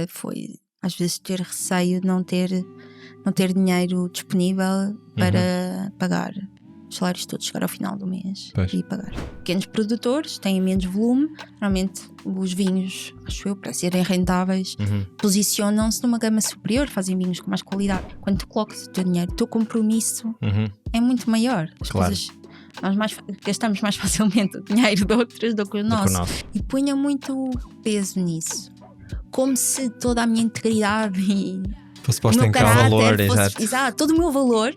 foi às vezes ter receio de não ter dinheiro disponível para pagar os salários todos, chegar ao final do mês e pagar. Pequenos produtores têm menos volume, normalmente os vinhos, acho eu, para serem rentáveis, posicionam-se numa gama superior, fazem vinhos com mais qualidade. Quando tu colocas o teu dinheiro, o teu compromisso é muito maior. As coisas, nós gastamos mais facilmente o dinheiro de outros do que o nosso. E punha muito peso nisso, como se toda a minha integridade e fosse posto em causa, valor, exato, todo o meu valor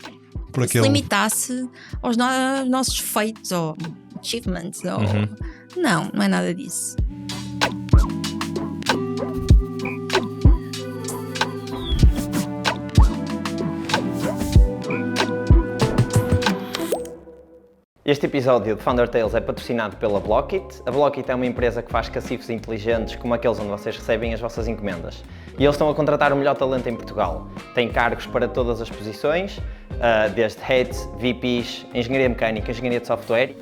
se limitasse aos nossos feitos ou achievements. Não é nada disso. Este episódio de Founder Tales é patrocinado pela Blockit. A Blockit é uma empresa que faz cacifes inteligentes como aqueles onde vocês recebem as vossas encomendas. E eles estão a contratar o melhor talento em Portugal. Tem cargos para todas as posições, desde Heads, VPs, Engenharia Mecânica, Engenharia de Software.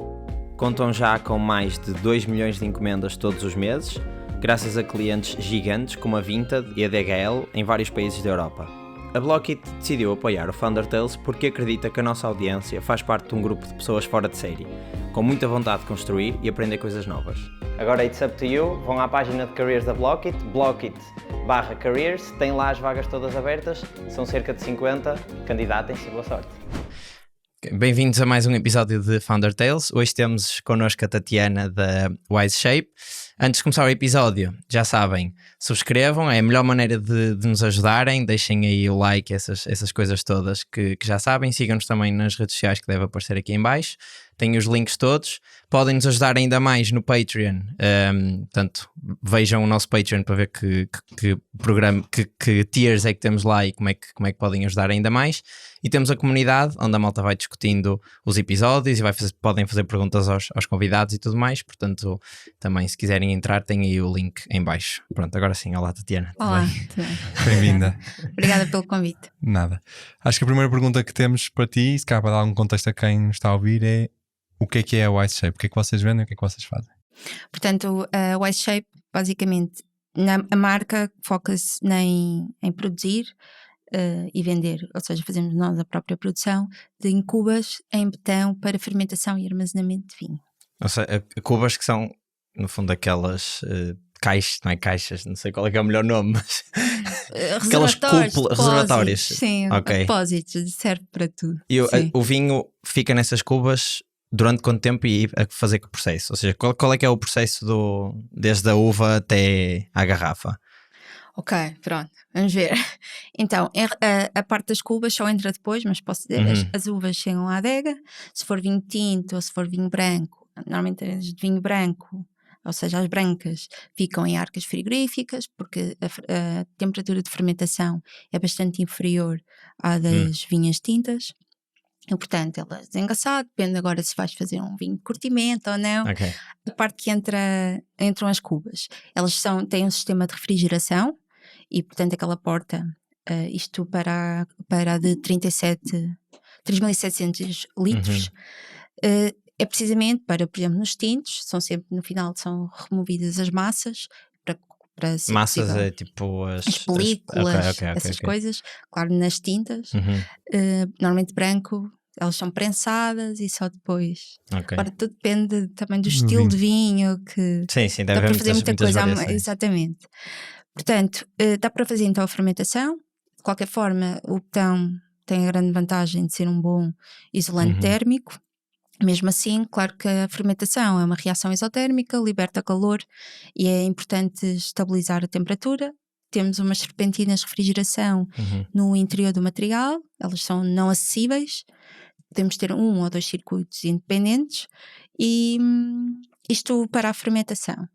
Contam já com mais de 2 milhões de encomendas todos os meses, graças a clientes gigantes como a Vinted e a DHL em vários países da Europa. A Blockit decidiu apoiar o Founder Tales porque acredita que a nossa audiência faz parte de um grupo de pessoas fora de série, com muita vontade de construir e aprender coisas novas. Agora it's up to you, vão à página de Careers da Blockit, Blockit/Careers, tem lá as vagas todas abertas, são cerca de 50, candidatem-se e boa sorte. Bem-vindos a mais um episódio de Founder Tales. Hoje temos connosco a Tatiana da Wise Shape. Antes de começar o episódio, já sabem, subscrevam, é a melhor maneira de nos ajudarem, deixem aí o like, essas coisas todas que já sabem, sigam-nos também nas redes sociais que deve aparecer aqui em baixo, têm os links todos, podem nos ajudar ainda mais no Patreon, portanto vejam o nosso Patreon para ver que tiers é que temos lá e como é que podem ajudar ainda mais, e temos a comunidade onde a malta vai discutindo os episódios e podem fazer perguntas aos convidados e tudo mais, portanto também se quiserem entrar tem aí o link em baixo. Pronto, agora sim, olá Tatiana. Olá, bem-vinda. Obrigada pelo convite. Nada. Acho que a primeira pergunta que temos para ti, se calhar para dar algum contexto a quem nos está a ouvir, é o que é a Wise Shape? O que é que vocês vendem? O que é que vocês fazem? Portanto, a Wise Shape, basicamente, a marca foca-se em produzir e vender, ou seja, fazemos nós a própria produção de cubas em betão para fermentação e armazenamento de vinho. Ou seja, cubas que são, no fundo, aquelas caixas, não é caixas, não sei qual é que é o melhor nome, mas aquelas reservatórios. Sim, okay. Depósitos, serve para tudo. E o vinho fica nessas cubas durante quanto tempo e a fazer que processo? Ou seja, qual é que é o processo desde a uva até à garrafa? Ok, pronto, vamos ver. Então, a parte das cubas só entra depois, mas posso dizer, as uvas chegam à adega, se for vinho tinto ou se for vinho branco, normalmente as de vinho branco, ou seja, as brancas, ficam em arcas frigoríficas, porque a temperatura de fermentação é bastante inferior à das vinhas tintas. E, portanto, ela é desengaçada, depende agora se vais fazer um vinho de curtimento ou não. Okay. A parte que entram as cubas, elas têm um sistema de refrigeração e, portanto, aquela porta, isto para de 3.700 litros, é precisamente para, por exemplo, nos tintos, são sempre, no final, são removidas as massas, para ser massas possível. É tipo as películas, essas coisas. Claro, nas tintas, normalmente branco, elas são prensadas e só depois. Agora tudo depende também do estilo de vinho, que sim, dá para fazer muita coisa. Variações. Exatamente. Portanto, dá para fazer então a fermentação. De qualquer forma, o betão tem a grande vantagem de ser um bom isolante térmico. Mesmo assim, claro que a fermentação é uma reação isotérmica, liberta calor e é importante estabilizar a temperatura. Temos umas serpentinas de refrigeração no interior do material, elas são não acessíveis. Podemos ter 1 ou 2 circuitos independentes e isto para a fermentação.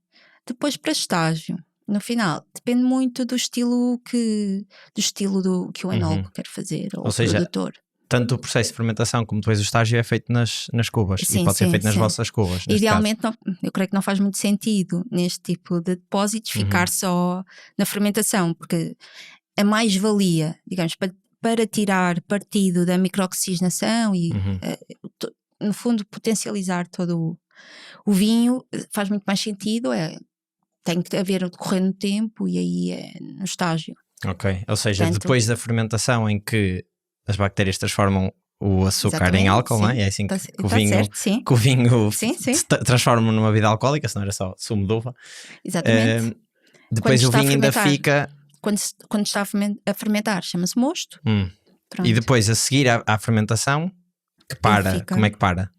Depois para estágio, no final, depende muito do estilo que o enólogo quer fazer, ou seja, o produtor. Tanto o processo de fermentação como depois o estágio é feito nas cubas e pode ser feito nas vossas cubas. Idealmente, eu creio que não faz muito sentido neste tipo de depósitos ficar só na fermentação, porque a mais-valia, digamos, para tirar partido da microoxigenação e, no fundo, potencializar todo o vinho, faz muito mais sentido tem que haver o decorrer no tempo e aí é no estágio. Ok, ou seja, Portanto, depois da fermentação em que as bactérias transformam o açúcar em exatamente, álcool, não é? sim. É assim Tá que o tá vinho, certo, sim. que o vinho Sim, sim. se transforma numa bebida alcoólica, senão era só sumo de uva. Exatamente. Depois o está a vinho ainda fermentar. fica. Quando está a fermentar, chama-se mosto. Pronto. E depois a seguir à fermentação, que para, fica. como é que para?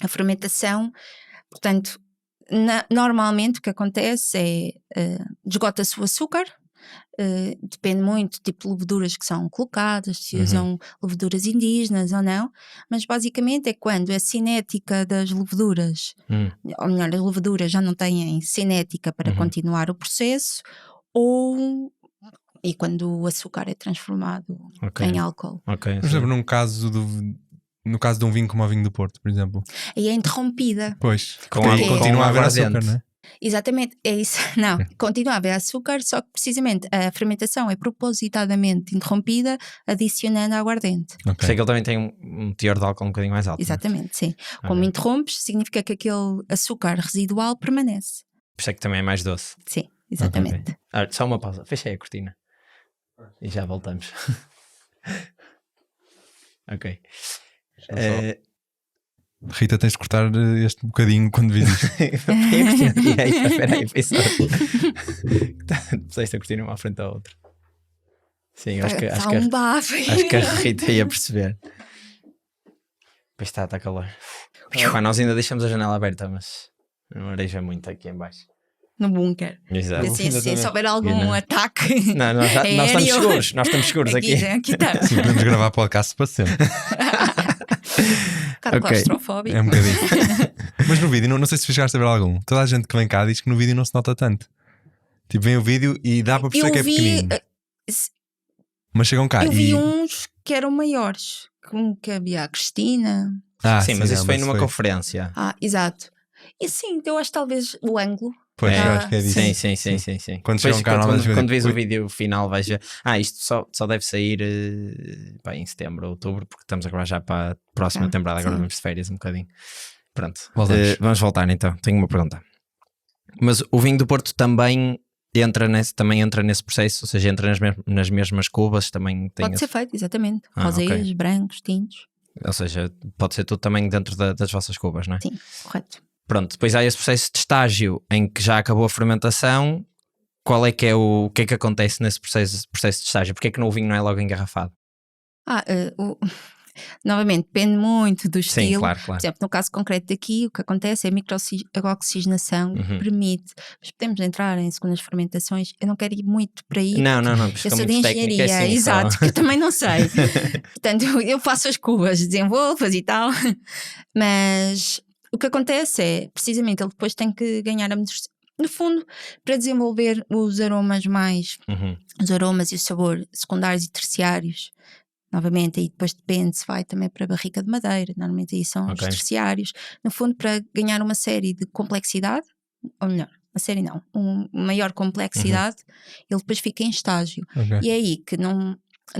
A fermentação, portanto, normalmente o que acontece é esgota-se o açúcar. Depende muito do tipo de leveduras que são colocadas, se usam leveduras indígenas ou não, mas basicamente é quando a cinética das leveduras, ou melhor, as leveduras já não têm cinética para continuar o processo, e quando o açúcar é transformado em álcool. Ok. Por exemplo, no caso de um vinho como o vinho do Porto, por exemplo. E é interrompida. Pois, Com aí água- continua com a haver aguardente. açúcar, não é? Exatamente, é isso. Não, continua a haver açúcar, só que precisamente a fermentação é propositadamente interrompida, adicionando aguardente. Por isso é que ele também tem um teor de álcool um bocadinho mais alto. Exatamente, sim. Como interrompes, significa que aquele açúcar residual permanece. Por isso é que também é mais doce. Sim, exatamente. Só uma pausa, fechei a cortina e já voltamos. Ok. Rita, tens de cortar este bocadinho quando vês isto. Põe a cortina direita, espera aí, foi só. Puseste a cortina uma à frente da outra. Sim, acho que bafo. acho que a Rita ia perceber. Pois está calor. Pá, nós ainda deixamos a janela aberta, mas não areja muito aqui em baixo. No bunker. Exato. Assim, se exatamente. houver algum Não. ataque Não, nós estamos aéreo. seguros, aqui. Aqui está. Sim, podemos gravar podcast para sempre. Um bocado Ok. claustrofóbico. É um bocadinho. Mas no vídeo, não sei se chegaste a ver algum. Toda a gente que vem cá diz que no vídeo não se nota tanto. Tipo, vem o vídeo e dá para perceber que é pequenino. Mas chegam cá Eu vi e. uns que eram maiores, como que havia a Cristina. Sim, mas não, isso foi numa foi. conferência. Exato. E sim, eu acho talvez o ângulo. Pois, eu acho que é disso. Sim. Quando Depois, chegam cá, normalmente quando vês vês o ui. vídeo final, vais ver. Isto só deve sair em setembro ou outubro, porque estamos a gravar já para a próxima temporada. Agora sim. vamos de férias um bocadinho. Pronto, Voltamos. vamos voltar então. Tenho uma pergunta. Mas o vinho do Porto também entra nesse processo, ou seja, entra nas mesmas cubas, também tem. Pode ser feito, exatamente. Ah, Rosés, ok. brancos, tintos. Ou seja, pode ser tudo também dentro das vossas cubas, não é? Sim, correto. Pronto, depois há esse processo de estágio em que já acabou a fermentação. Qual é que é o que é que acontece nesse processo de estágio? Porque é que o vinho não é logo engarrafado? Novamente, depende muito do estilo. Sim, claro. Por exemplo, no caso concreto daqui, o que acontece é a microoxigenação permite. Mas podemos entrar em segundas fermentações. Eu não quero ir muito para aí. Não, Eu fica sou de muito técnico, engenharia, assim, exato, só. que eu também não sei. Portanto, eu faço as cubas, desenvolvo-as e tal. Mas o que acontece é, precisamente, ele depois tem que ganhar no fundo, para desenvolver os aromas os aromas e o sabor secundários e terciários. Novamente, aí depois depende se vai também para a barrica de madeira, normalmente aí são os terciários. No fundo, para ganhar uma série de complexidade, ou melhor, uma série não, uma maior complexidade, ele depois fica em estágio. Ok. E é aí que não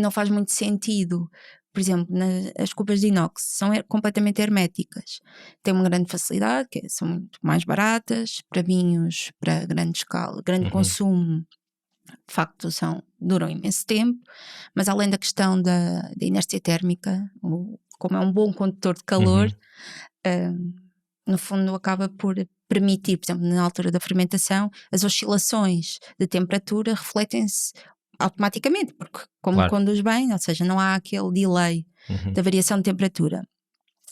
faz muito sentido. Por exemplo, as cubas de inox são completamente herméticas. Têm uma grande facilidade, são muito mais baratas, para vinhos, para grande escala, grande consumo. De facto, duram imenso tempo, mas além da questão da inércia térmica, como é um bom condutor de calor, no fundo acaba por permitir, por exemplo, na altura da fermentação, as oscilações de temperatura refletem-se automaticamente, porque como conduz bem, ou seja, não há aquele delay da variação de temperatura.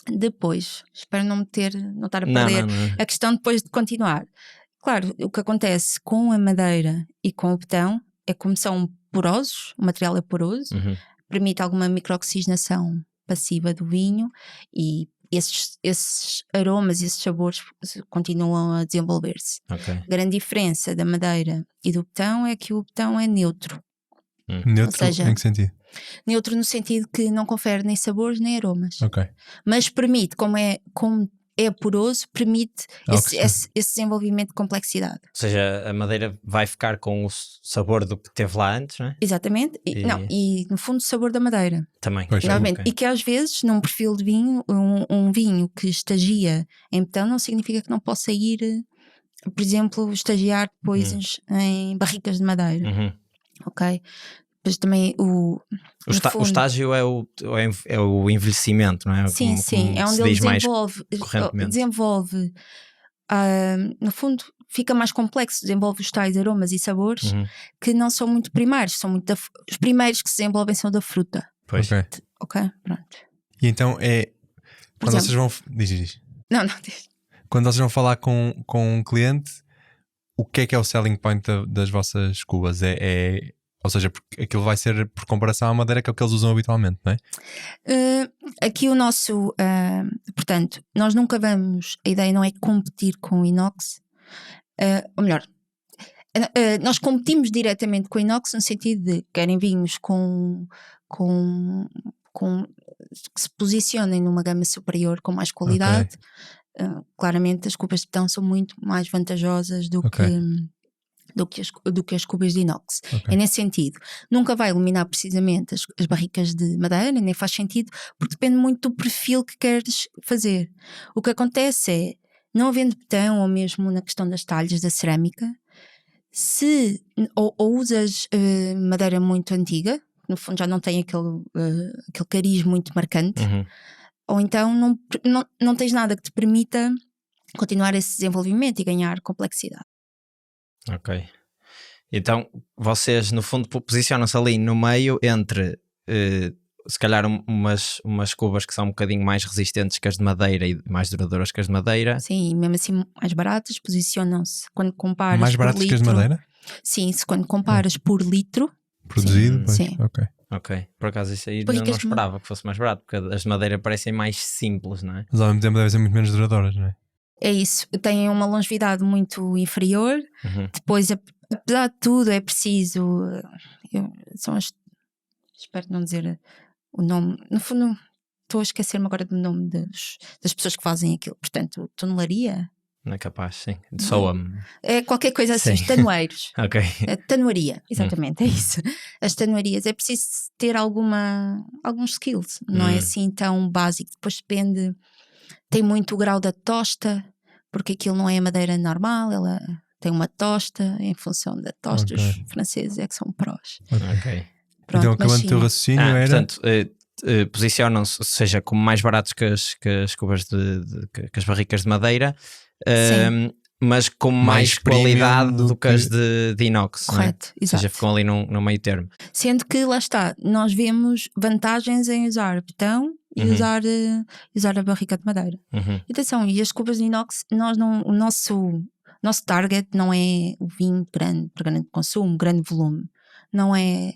Depois, espero não estar a perder a questão depois de continuar. Claro, o que acontece com a madeira e com o betão é como são porosos, o material é poroso, permite alguma microoxigenação passiva do vinho e esses aromas e esses sabores continuam a desenvolver-se. A grande diferença da madeira e do betão é que o betão é neutro. Neutro, ou seja, em que sentido? Neutro no sentido que não confere nem sabores nem aromas. Ok. Mas permite, como é poroso, permite esse desenvolvimento de complexidade. Ou seja, a madeira vai ficar com o sabor do que teve lá antes, não é? Exatamente. E no fundo o sabor da madeira. Também. Pois, E que às vezes num perfil de vinho, um vinho que estagia em betão não significa que não possa ir por exemplo, estagiar depois em barricas de madeira, ok? Depois também o estágio é o envelhecimento, não é? Sim, sim, é onde ele desenvolve no fundo fica mais complexo, desenvolve os tais aromas e sabores que não são muito primários, são muito os primeiros que se desenvolvem são da fruta. Pois. Ok, pronto. E então quando vocês vão... Diz. Não. Quando vocês vão falar com um cliente, o que é o selling point das vossas cubas? Ou seja, porque aquilo vai ser por comparação à madeira que é o que eles usam habitualmente, não é? Aqui o nosso... portanto, nós nunca vamos... A ideia não é competir com o inox. Ou melhor, nós competimos diretamente com o inox no sentido de querem vinhos que se posicionem numa gama superior com mais qualidade. Claramente as cubas de betão são muito mais vantajosas do que as cubas de inox. É nesse sentido. Nunca vai eliminar precisamente as barricas de madeira, nem faz sentido, porque depende muito do perfil que queres fazer. O que acontece é, não havendo betão, ou mesmo na questão das talhas da cerâmica, se ou usas madeira muito antiga, no fundo já não tem aquele cariz muito marcante, ou então não tens nada que te permita continuar esse desenvolvimento e ganhar complexidade. Ok. Então vocês no fundo posicionam-se ali no meio entre se calhar umas cubas que são um bocadinho mais resistentes que as de madeira e mais duradouras que as de madeira. Sim, e mesmo assim mais baratas, posicionam-se quando comparas mais baratas que as de madeira? Sim, se quando comparas por litro produzido, sim. Ok, por acaso isso aí não esperava que fosse mais barato, porque as de madeira parecem mais simples, não é? Mas ao mesmo tempo devem ser muito menos duradouras, não é? É isso, têm uma longevidade muito inferior. Depois, apesar de tudo, é preciso espero não dizer o nome, no fundo estou a esquecer-me agora do nome das pessoas que fazem aquilo, portanto, tonelaria? Não é capaz, sim, soa-me. É qualquer coisa assim, os tanoeiros. Ok. Tanuaria, exatamente, é isso. As tanuarias, é preciso ter alguns skills, não é assim tão básico. Depois depende, tem muito o grau da tosta, porque aquilo não é madeira normal, ela tem uma tosta, em função da tosta, os franceses é que são prós. Pronto, então acabando o teu raciocínio era... Portanto, posicionam-se, ou seja, como mais baratos que as cubas que as barricas de madeira, mas com mais qualidade do que as de inox. Correto, exato. Ou seja, ficam ali no meio termo. Sendo que, lá está, nós vemos vantagens em usar betão e usar a barrica de madeira. E atenção, e as cubas de inox, o nosso target não é o vinho para grande consumo, grande volume. Não é...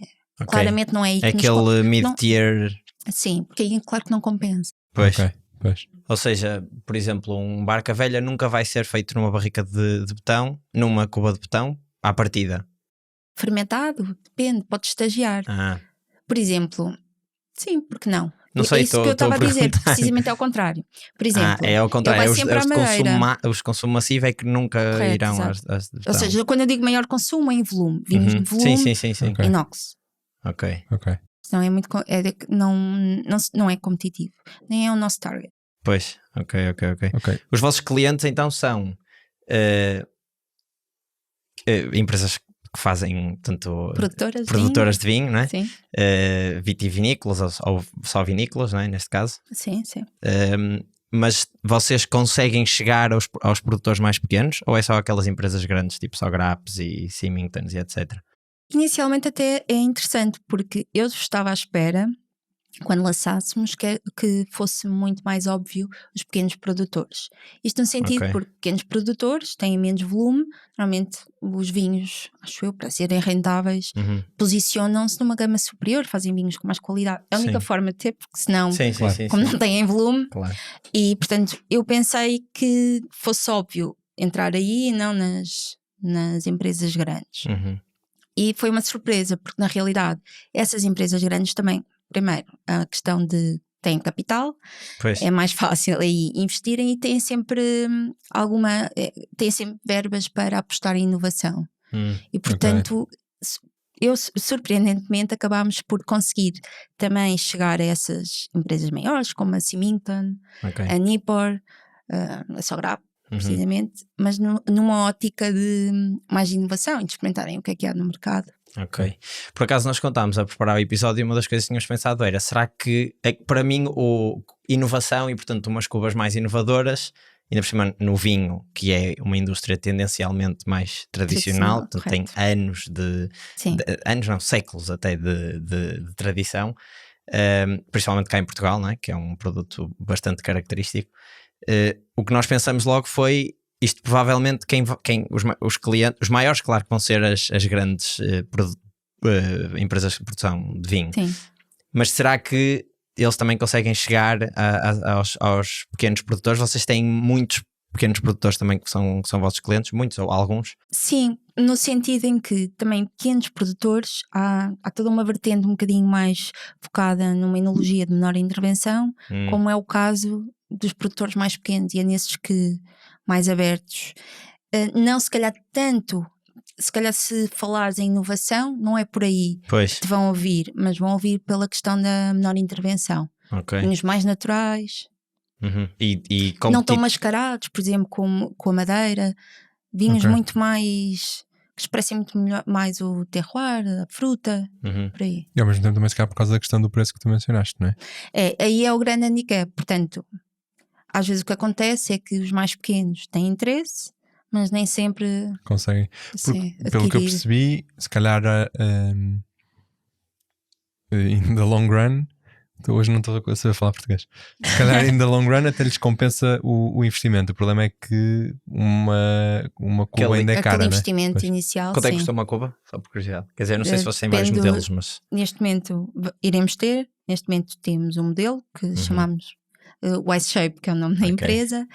Claramente não é aí que aquele mid-tier. Sim, porque aí claro que não compensa. Pois. Ou seja, por exemplo, um barca velha nunca vai ser feito numa barrica de betão, numa cuba de betão, à partida. Fermentado? Depende, pode estagiar. Por exemplo, sim, porque não? Não sei, isso que eu estava a dizer, precisamente ao contrário. Por exemplo, é ao contrário, ele vai sempre à madeira. Os consumo massivo é que nunca irão às de betão. Ou seja, quando eu digo maior consumo é em volume, vinhos de volume, sim. inox. Ok. Senão não é competitivo, nem é o nosso target. Pois, ok. Os vossos clientes então são empresas que fazem tanto produtoras de vinho, não é? Sim. Vitivinícolas ou só vinícolas, não é? Neste caso. Sim. Mas vocês conseguem chegar aos produtores mais pequenos ou é só aquelas empresas grandes, tipo só Grapes e Symingtons e etc? Inicialmente até é interessante, porque eu estava à espera, quando lançássemos, que fosse muito mais óbvio os pequenos produtores. Isto no sentido porque pequenos produtores têm menos volume, normalmente os vinhos, acho eu, para serem rentáveis, posicionam-se numa gama superior, fazem vinhos com mais qualidade. É a única forma de ter, porque senão, como não têm volume, e portanto eu pensei que fosse óbvio entrar aí e não nas empresas grandes. E foi uma surpresa, porque na realidade essas empresas grandes também, primeiro, a questão de têm capital, é mais fácil aí investirem e têm sempre têm sempre verbas para apostar em inovação. E portanto, surpreendentemente acabámos por conseguir também chegar a essas empresas maiores, como a Symington, a Nippor, a Sograp, precisamente, mas numa ótica de mais inovação e de experimentarem o que é há no mercado. Ok. Por acaso nós contámos a preparar o episódio e uma das coisas que tínhamos pensado era, será que, para mim, inovação e portanto umas cubas mais inovadoras, ainda por cima no vinho, que é uma indústria tendencialmente mais tradicional, portanto tem anos anos não, séculos até de tradição, principalmente cá em Portugal, não é? Que é um produto bastante característico. O que nós pensamos logo foi, isto provavelmente os clientes, os maiores, claro que vão ser as grandes empresas de produção de vinho. Sim. Mas será que eles também conseguem chegar aos pequenos produtores? Vocês têm muitos pequenos produtores também que são vossos clientes, muitos ou alguns? Sim, no sentido em que também pequenos produtores, há toda uma vertente um bocadinho mais focada numa enologia de menor intervenção, como é o caso dos produtores mais pequenos, e é nesses que mais abertos. Não se calhar tanto, se calhar se falares em inovação, não é por aí que te vão ouvir, mas vão ouvir pela questão da menor intervenção. Vinhos mais naturais, não tão mascarados, por exemplo, com a madeira, vinhos muito mais que expressem muito mais o terroir, a fruta, por aí. E ao mesmo tempo também se calhar por causa da questão do preço que tu mencionaste, não é? Aí é o grande handicap. Portanto, às vezes o que acontece é que os mais pequenos têm interesse, mas nem sempre conseguem. Pelo que eu percebi, se calhar in the long run, hoje não estou a saber falar português, se calhar in the long run até lhes compensa o investimento. O problema é que uma cuba ainda é cara, aquele investimento inicial. Quanto é que custa uma cuba? Só por curiosidade. Quer dizer, não sei se vocês têm vários modelos, mas neste momento temos um modelo que chamamos Wise Shape, que é o nome da empresa,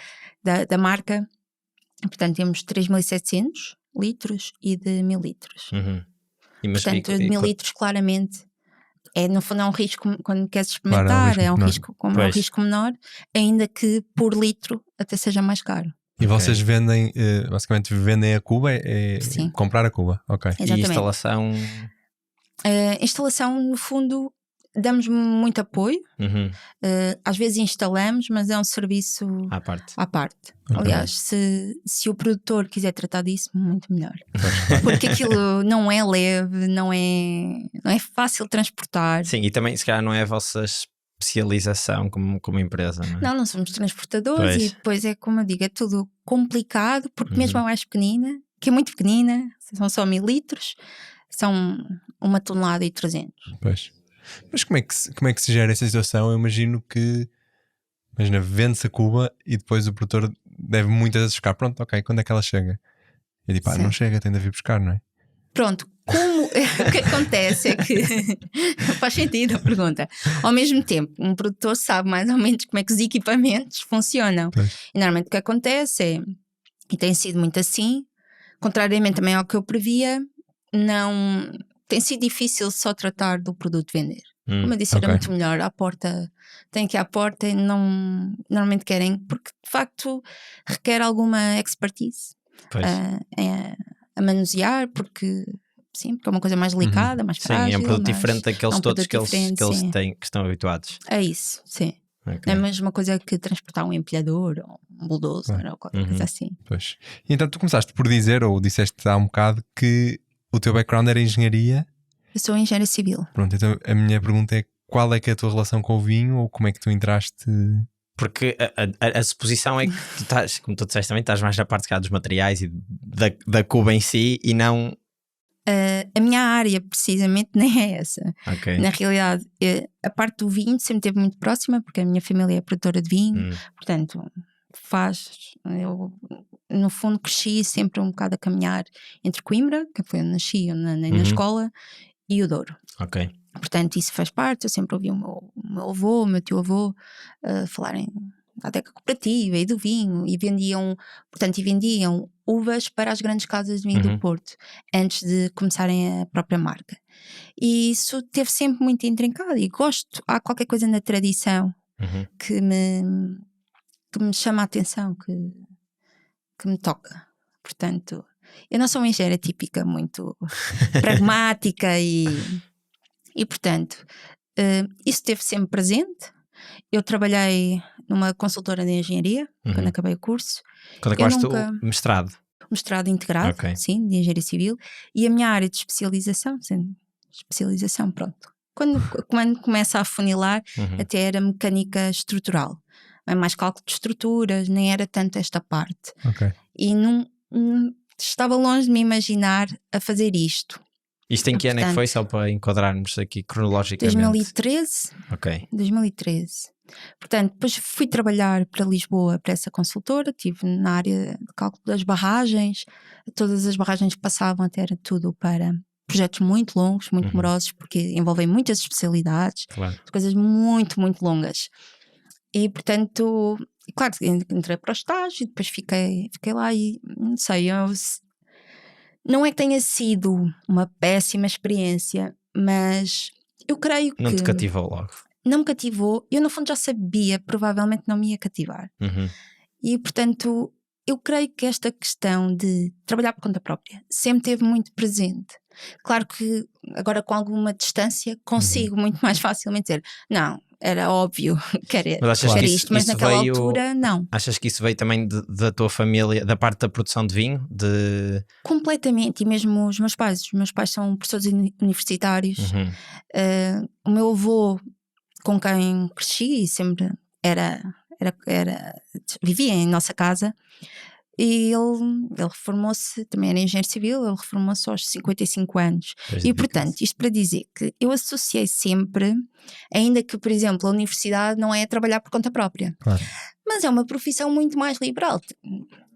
da marca. Portanto, temos 3.700 litros e de 1.000 litros. Portanto, de 1.000 litros, claramente, no fundo é um risco quando queres experimentar, é um risco menor, ainda que por litro até seja mais caro. E vocês vendem, basicamente vendem a cuba, Sim. Comprar a cuba, E instalação? Instalação, no fundo, damos muito apoio, às vezes instalamos, mas é um serviço à parte. Aliás, se o produtor quiser tratar disso, muito melhor. Porque aquilo não é leve, não é fácil transportar. Sim, e também se calhar não é a vossa especialização como empresa, não é? Não somos transportadores e depois é como eu digo, é tudo complicado, porque mesmo a mais pequenina, que é muito pequenina, são só 1.000 litros, são 1,3 toneladas. Pois. Mas como é que se gera essa situação? Eu imagino que, vende-se a cuba e depois o produtor deve muitas vezes buscar. Pronto, ok, quando é que ela chega? Eu digo, não chega, tem de vir buscar, não é? Pronto, o que acontece é que faz sentido a pergunta. Ao mesmo tempo, um produtor sabe mais ou menos como é que os equipamentos funcionam. E normalmente o que acontece e tem sido muito assim, contrariamente também ao que eu previa, não tem sido difícil só tratar do produto vender. Como eu disse, era muito melhor à porta, tem que ir à porta e normalmente querem, porque de facto requer alguma expertise a manusear, porque é uma coisa mais delicada, mais frágil. Sim, é um produto diferente daqueles todos que eles têm, que estão habituados. É isso, sim. Não é a mesma coisa que transportar um empilhador ou um bulldozer ou qualquer coisa assim. Pois. E então tu começaste por dizer, ou disseste há um bocado, que o teu background era engenharia. Eu sou engenheira civil. Pronto, então a minha pergunta é, qual é que é a tua relação com o vinho, ou como é que tu entraste? Porque a suposição é que tu estás, como tu disseste também, estás mais na parte dos materiais e da cuba em si e não... A minha área precisamente nem é essa. Na realidade, a parte do vinho sempre esteve muito próxima, porque a minha família é produtora de vinho, portanto eu no fundo cresci sempre um bocado a caminhar entre Coimbra, que foi onde nasci, na escola, e o Douro. Portanto, isso faz parte. Eu sempre ouvi o meu avô, o meu tio-avô falarem da adega cooperativa e do vinho, e vendiam uvas para as grandes casas de vinho do Porto, antes de começarem a própria marca. E isso teve sempre muito intrincado, e há qualquer coisa na tradição que me chama a atenção, que me toca. Portanto, eu não sou uma engenheira típica, muito pragmática e portanto, isso esteve sempre presente, Eu trabalhei numa consultora de engenharia quando acabei o curso. Quando acabaste o mestrado? Mestrado integrado, sim, de engenharia civil. E a minha área de especialização, pronto. Quando começa a afunilar, até era mecânica estrutural. É mais cálculo de estruturas, nem era tanto esta parte. E não estava longe de me imaginar a fazer isto. Isto em que ano é que foi, só para enquadrarmos aqui cronologicamente? 2013. 2013. Portanto, depois fui trabalhar para Lisboa, para essa consultora, estive na área de cálculo das barragens, todas as barragens que passavam até era tudo para projetos muito longos, muito demorosos, porque envolvem muitas especialidades, coisas muito, muito longas. E portanto, claro, entrei para o estágio, depois fiquei lá e não sei, não é que tenha sido uma péssima experiência, mas eu creio que... Não te cativou logo? Não me cativou, eu no fundo já sabia, provavelmente não me ia cativar. E portanto, eu creio que esta questão de trabalhar por conta própria sempre esteve muito presente. Claro que agora com alguma distância consigo muito mais facilmente dizer, não, era óbvio que era isto, mas naquela altura não. Achas que isso veio também da tua família, da parte da produção de vinho? Completamente, e mesmo os meus pais são professores universitários. O meu avô, com quem cresci e sempre vivia em nossa casa, e ele reformou-se, também era engenheiro civil, ele reformou-se aos 55 anos. E portanto, isto para dizer que eu associei sempre, ainda que, por exemplo, a universidade não é trabalhar por conta própria, mas é uma profissão muito mais liberal.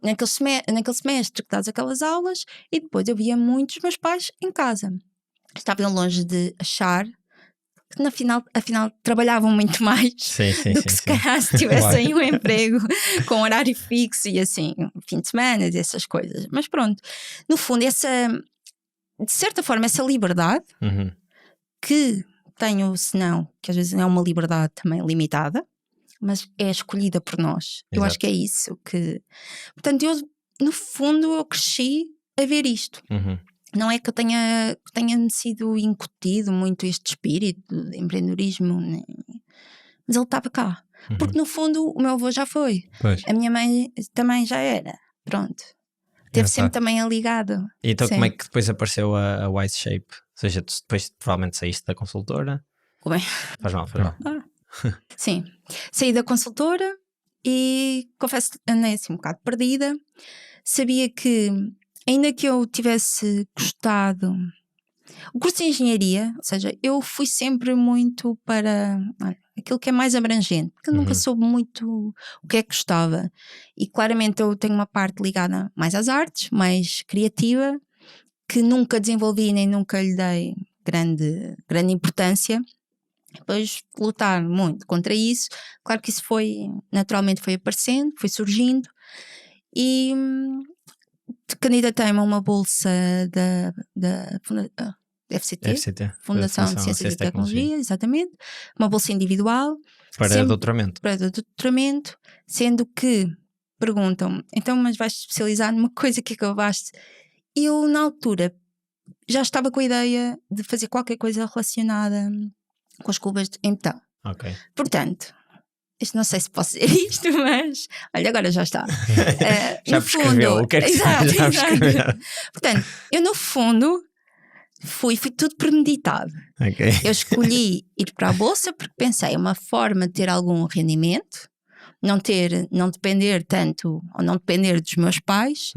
Naquele semestre que dás aquelas aulas, e depois eu via muitos meus pais em casa. Estavam longe de achar que afinal trabalhavam muito mais do que se calhar se tivessem um emprego com horário fixo e assim, fim de semana, essas coisas. Mas pronto, no fundo, de certa forma, essa liberdade que tenho, senão, que às vezes é uma liberdade também limitada, mas é escolhida por nós. Eu acho que é isso que... Portanto, no fundo, eu cresci a ver isto. Não é que eu tenha sido incutido muito este espírito de empreendedorismo, né? Mas ele estava cá. Porque no fundo o meu avô já foi. A minha mãe também já era. Pronto. Teve sempre também ligado. E então como é que depois apareceu a Wise Shape? Ou seja, tu depois provavelmente saíste da consultora. Bem. Faz mal. Sim. Saí da consultora e confesso que andei assim um bocado perdida. Sabia que ainda que eu tivesse gostado, o curso de engenharia, ou seja, eu fui sempre muito para aquilo que é mais abrangente, porque eu nunca soube muito o que é que gostava. E claramente eu tenho uma parte ligada mais às artes, mais criativa, que nunca desenvolvi nem nunca lhe dei grande importância. Depois lutar muito contra isso, claro que isso naturalmente foi aparecendo, foi surgindo, e candidatei-me a uma bolsa da FCT, Fundação de Ciências e Tecnologia, exatamente, uma bolsa individual para doutoramento, sendo que perguntam-me, então mas vais especializar numa coisa que acabaste? Eu na altura já estava com a ideia de fazer qualquer coisa relacionada com as cubas em betão. Portanto, isto não sei se posso dizer isto, mas olha, agora já está. Já prescreveu, o que é que já prescreveu? Portanto, eu no fundo fui tudo premeditado. Eu escolhi ir para a bolsa porque pensei, é uma forma de ter algum rendimento, não depender tanto, ou não depender dos meus pais,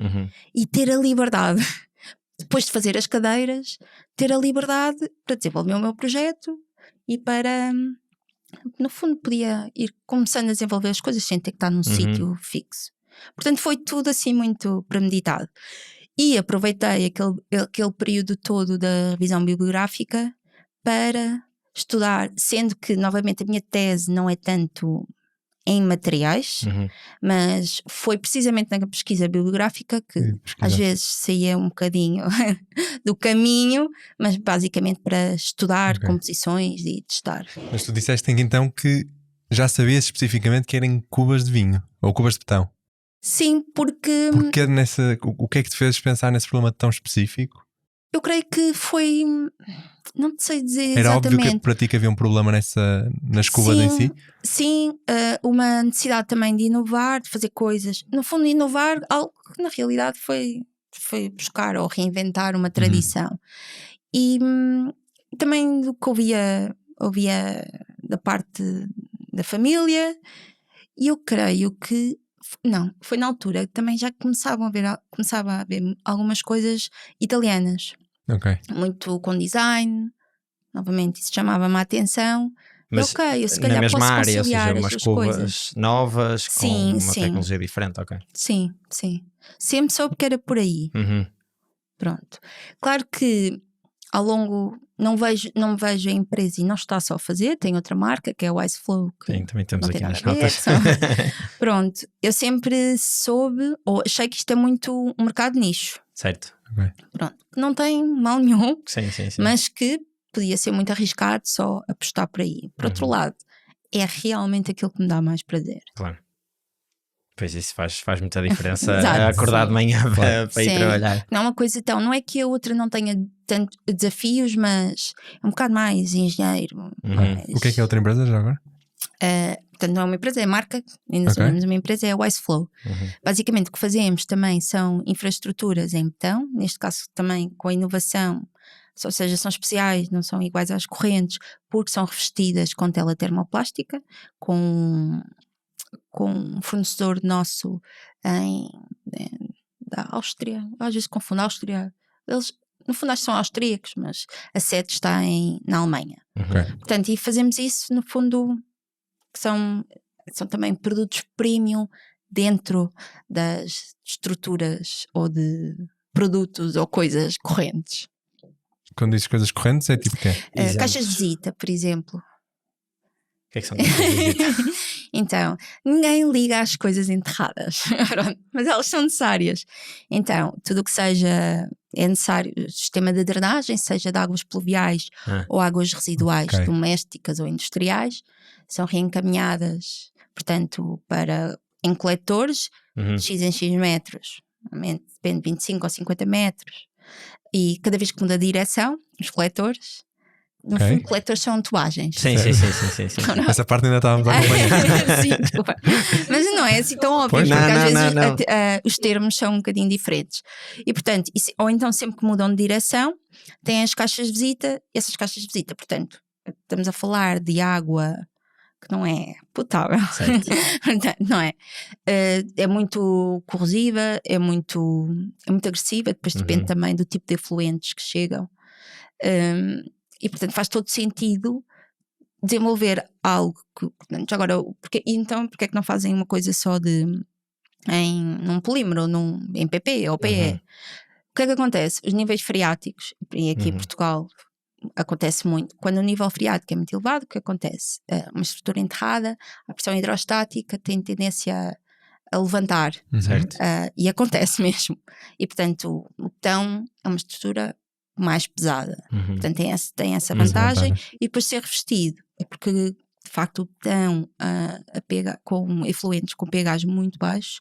e ter a liberdade, depois de fazer as cadeiras, ter a liberdade para desenvolver o meu projeto e para... No fundo podia ir começando a desenvolver as coisas sem ter que estar num sítio fixo. Portanto foi tudo assim muito premeditado. E aproveitei aquele período todo da revisão bibliográfica para estudar, sendo que novamente a minha tese não é tanto em materiais, mas foi precisamente na pesquisa bibliográfica que às vezes saía um bocadinho do caminho, mas basicamente para estudar composições e testar. Mas tu disseste então que já sabias especificamente que eram cubas de vinho ou cubas de betão. Sim, porque o que é que te fez pensar nesse problema tão específico? Eu creio que foi não te sei dizer Era óbvio que exatamente. para ti que havia um problema nas cubas em si? Sim, uma necessidade também de inovar, de fazer coisas. No fundo, inovar algo que na realidade foi buscar ou reinventar uma tradição. E também do que ouvia da parte da família, e eu creio que não, foi na altura que também já começava a ver algumas coisas italianas, Ok. muito com design, novamente isso chamava-me a atenção. Mas Eu se na calhar mesma posso área, ou conciliar seja, as umas duas cubas coisas. novas com Sim, uma sim. tecnologia diferente, ok. Sim. Sempre soube que era por aí. Pronto. Claro que ao longo não me vejo a empresa e não está só a fazer, tem outra marca que é o Iceflow, que Sim, também temos não aqui tem nas nada a ver, notas. Pronto, eu sempre soube ou achei que isto é muito um mercado nicho. Certo. Ok. Pronto, que não tem mal nenhum, Sim. mas que podia ser muito arriscado só apostar por aí. Por outro lado, é realmente aquilo que me dá mais prazer. Claro. Pois isso faz muita diferença Exato, acordar de manhã para ir Sim. trabalhar. Não é uma coisa então, não é que a outra não tenha tanto desafios, mas é um bocado mais engenheiro. mais- O que é outra empresa já agora? Portanto, não é uma empresa, é marca, ainda Ok. somos uma empresa, é a Iceflow. Basicamente, o que fazemos também são infraestruturas em betão, neste caso também com a inovação, ou seja, são especiais, não são iguais às correntes, porque são revestidas com tela termoplástica, com um fornecedor nosso da Áustria, às vezes confundo Áustria, eles no fundo acho que são austríacos, mas a sede está na Alemanha. Ok. Portanto, e fazemos isso no fundo, que são também produtos premium dentro das estruturas ou de produtos ou coisas correntes. Quando dizes coisas correntes é tipo o quê? Caixas de visita, por exemplo. O que é que são caixas de visita? Então, ninguém liga às coisas enterradas, Pronto, mas elas são necessárias. Então, tudo o que seja é necessário, sistema de drenagem, seja de águas pluviais ou águas residuais Ok. domésticas ou industriais, são reencaminhadas, portanto, em coletores de X em X metros, normalmente depende de 25 ou 50 metros, e cada vez que muda a direção, os coletores, no Ok. fundo, coletores são tubagens. Sim. Essa parte ainda estávamos a acompanhar. Sim, desculpa. Mas não é assim tão óbvio, Pois. porque Não, às vezes não. os termos são um bocadinho diferentes. E portanto, ou então sempre que mudam de direção, têm as caixas de visita, e essas caixas de visita, portanto, estamos a falar de água que não é potável, não é? É muito corrosiva, é muito agressiva, depois depende também do tipo de efluentes que chegam. E portanto faz todo sentido desenvolver algo que, portanto, agora, porque é que não fazem uma coisa só num polímero, em PP ou PE? O que é que acontece? Os níveis freáticos, e aqui em Portugal acontece muito, quando o nível freático é muito elevado, o que acontece? Uma estrutura enterrada, a pressão hidrostática tem tendência a levantar, Certo. e acontece mesmo, e portanto o betão é uma estrutura mais pesada, portanto tem essa vantagem, e depois ser revestido, é porque de facto o betão com efluentes com pHs muito baixos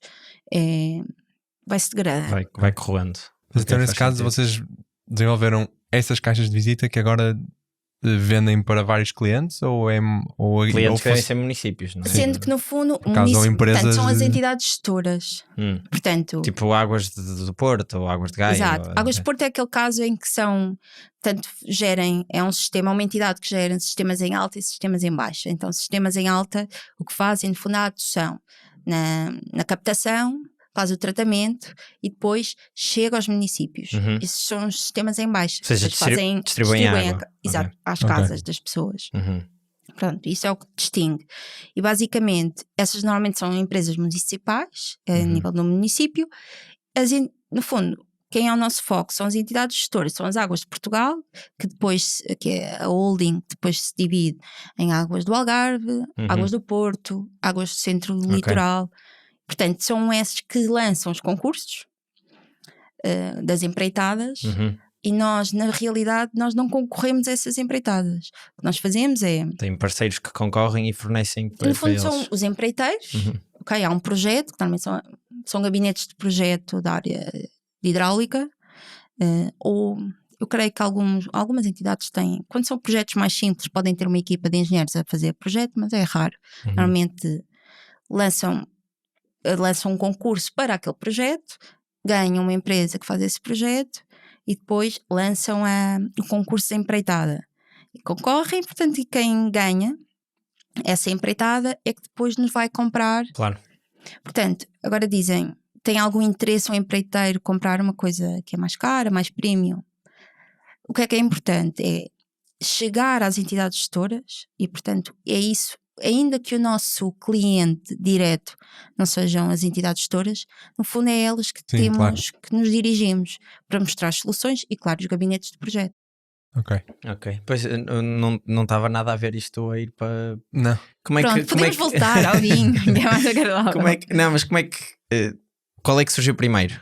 vai se degradar. Vai corroendo. Mas então, Ok, nesse faz caso, sentido. vocês desenvolveram essas caixas de visita que agora vendem para vários clientes? Clientes que devem ser municípios, não é? Sendo que no fundo caso, ou empresas portanto, são as de- entidades gestoras, portanto Tipo águas do Porto ou águas de Gaia. exato. Águas de Porto é aquele caso em que é um sistema, uma entidade que gera sistemas em alta e sistemas em baixa. Então, sistemas em alta, o que fazem, no fundo, a adoção na captação, faz o tratamento e depois chega aos municípios. Esses são os sistemas em baixa. Ou seja, Depois distribuem água. Exato, às Ok. casas das pessoas. Pronto, isso é o que distingue. E basicamente, essas normalmente são empresas municipais, a nível do município. No fundo, quem é o nosso foco são as entidades gestoras, são as Águas de Portugal, que é a holding, que depois se divide em Águas do Algarve, Águas do Porto, Águas do Centro do Litoral. Portanto, são esses que lançam os concursos das empreitadas. E nós, na realidade, nós não concorremos a essas empreitadas. O que nós fazemos é... Tem parceiros que concorrem e fornecem para No fundo eles. são os empreiteiros, ok, há um projeto, que normalmente são gabinetes de projeto da área de hidráulica, ou Eu creio que algumas entidades têm, quando são projetos mais simples, podem ter uma equipa de engenheiros a fazer projeto, mas é raro. Normalmente lançam um concurso para aquele projeto, ganham uma empresa que faz esse projeto e depois lançam o concurso de empreitada. E concorrem, portanto, e quem ganha essa empreitada é que depois nos vai comprar. Claro. Portanto, agora dizem, tem algum interesse um empreiteiro comprar uma coisa que é mais cara, mais premium? O que é importante? É chegar às entidades gestoras e, portanto, é isso. Ainda que o nosso cliente direto não sejam as entidades gestoras, no fundo é elas que que nos dirigimos para mostrar as soluções e, claro, os gabinetes de projeto. Ok. Pois não estava nada a ver isto a ir para. Não. Podemos voltar ao vinho, que é mais agradável. Mas qual é que surgiu primeiro?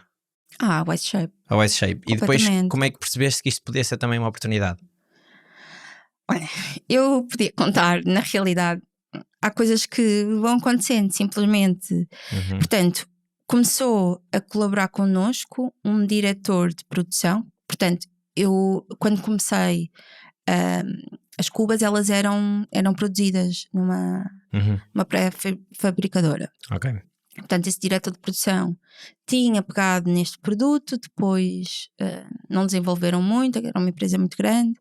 A Wise Shape. A Wise Shape. E depois, como é que percebeste que isto podia ser também uma oportunidade? Olha, eu podia contar, na realidade, há coisas que vão acontecendo, simplesmente. Portanto, começou a colaborar connosco um diretor de produção. Portanto, eu, quando comecei, as cubas, elas eram produzidas numa pré-fabricadora. Ok. Portanto, esse diretor de produção tinha pegado neste produto, depois não desenvolveram muito, era uma empresa muito grande,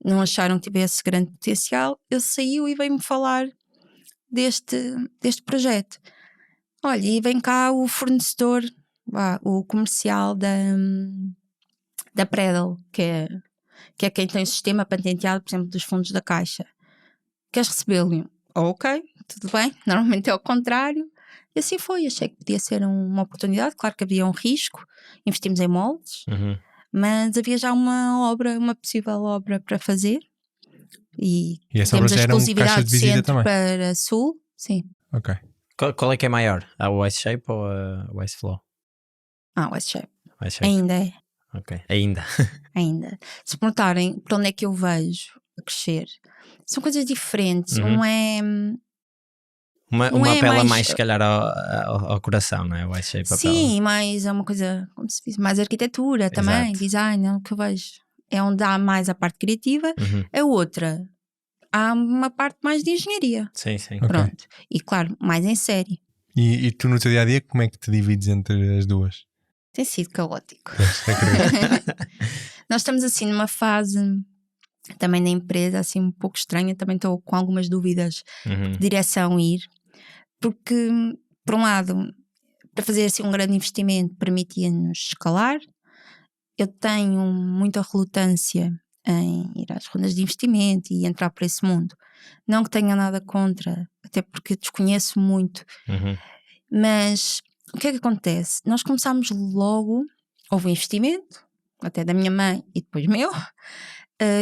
não acharam que tivesse grande potencial. Ele saiu e veio-me falar deste projeto. Olha, e vem cá o fornecedor, o comercial da Predel, que é quem tem o sistema patenteado, por exemplo, dos fundos da Caixa. Queres recebê-lo? Ok, tudo bem, normalmente é o contrário. E assim foi, achei que podia ser uma oportunidade. Claro que havia um risco, investimos em moldes, mas havia já uma possível obra para fazer. E essa temos obra a era exclusividade caixa de visita centro também para sul. Sim. Ok. Qual é que é maior? A Wise Shape ou a Wise Flow? Wise Shape. Wise Shape. Ainda é. Ok, ainda. Se perguntarem para onde é que eu vejo a crescer, são coisas diferentes. Um é... Uma apela mais, se calhar, ao coração, não é? O Wise Shape. Sim, mas é uma coisa, como se diz, mais arquitetura também, design, é o que eu vejo. É onde há mais a parte criativa. A outra, há uma parte mais de engenharia. Sim. Pronto. E claro, mais em série. E tu no teu dia-a-dia, como é que te divides entre as duas? Tem sido caótico. Nós estamos assim numa fase também da empresa assim um pouco estranha. Também estou com algumas dúvidas de que direção ir. Porque, por um lado, para fazer assim um grande investimento permitia-nos escalar. Eu tenho muita relutância em ir às rondas de investimento e entrar por esse mundo. Não que tenha nada contra, até porque desconheço muito. Mas o que é que acontece? Nós começámos logo, houve um investimento, até da minha mãe e depois meu.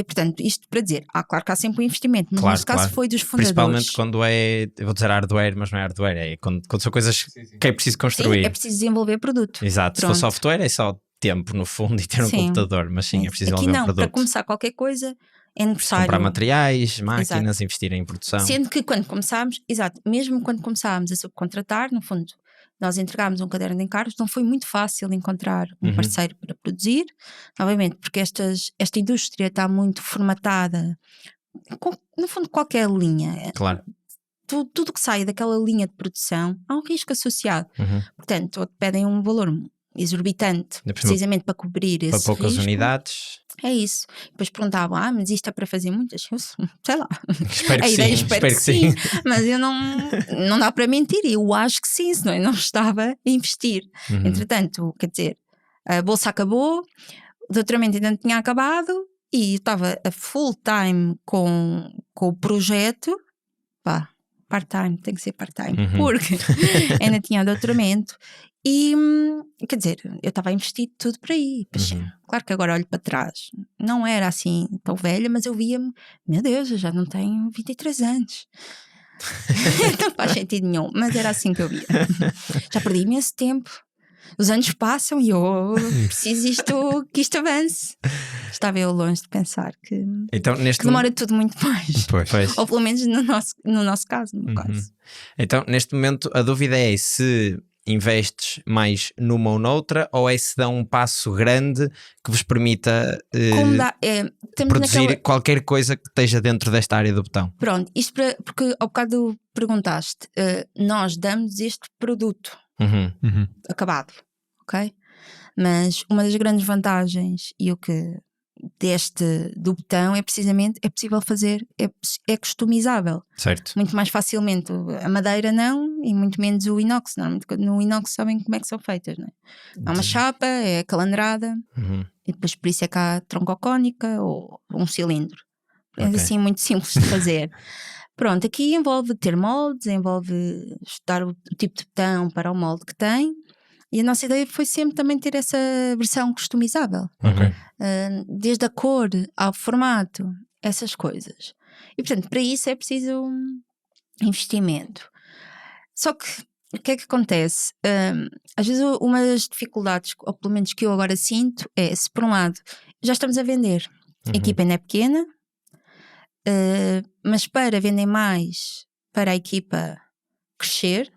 Portanto, isto para dizer, claro que há sempre um investimento, mas neste caso foi dos fundadores. Principalmente quando eu vou dizer hardware, mas não é hardware, é quando são coisas que é preciso construir. Sim, é preciso desenvolver produto. Exato, se for software é só tempo no fundo e ter um computador, mas sim, é preciso desenvolver um produto. Para começar qualquer coisa é necessário comprar materiais, máquinas, investir em produção. Sendo que quando começámos, mesmo quando começámos a subcontratar, no fundo, nós entregámos um caderno de encargos, não foi muito fácil encontrar um parceiro para produzir, obviamente, porque esta indústria está muito formatada, no fundo, qualquer linha. Claro. Tudo que sai daquela linha de produção há um risco associado. Portanto, ou te pedem um valor exorbitante, precisamente para cobrir esse risco. Para poucas unidades. É isso. Depois perguntavam, mas isto é para fazer muitas? Eu sei lá. Espero que sim. Mas eu não dá para mentir. Eu acho que sim, senão eu não estava a investir. Entretanto, quer dizer, a bolsa acabou, o doutoramento ainda não tinha acabado e eu estava a full time com o projeto. Part-time, tem que ser part-time, porque ainda tinha doutoramento. E, quer dizer, eu estava a investir tudo por aí. Claro que agora olho para trás. Não era assim tão velha, mas eu via-me, meu Deus, eu já não tenho 23 anos. Não faz sentido nenhum, mas era assim que eu via. Já perdi imenso tempo. Os anos passam e eu preciso que isto avance. Estava eu longe de pensar que demora tudo muito mais. Pois. Ou pelo menos no nosso caso. Então, neste momento, a dúvida é se investes mais numa ou noutra, ou é se dão um passo grande que vos permita temos produzir naquela... qualquer coisa que esteja dentro desta área do botão? Pronto, isto porque ao bocado perguntaste, nós damos este produto acabado, ok? Mas uma das grandes vantagens e o que do botão é precisamente, é possível fazer, é customizável. Certo. Muito mais facilmente. A madeira não, e muito menos o inox. Normalmente no inox sabem como é que são feitas, não é? Há uma chapa, é calandrada, e depois por isso é que há troncocónica ou um cilindro. É assim muito simples de fazer. Pronto, aqui envolve ter moldes, envolve estudar o tipo de botão para o molde que tem. E a nossa ideia foi sempre também ter essa versão customizável. Desde a cor ao formato, essas coisas. E portanto, para isso é preciso investimento. Só que, o que é que acontece? Às vezes uma das dificuldades, ou pelo menos que eu agora sinto, é se por um lado já estamos a vender, a equipa ainda é pequena, mas para vender mais, para a equipa crescer,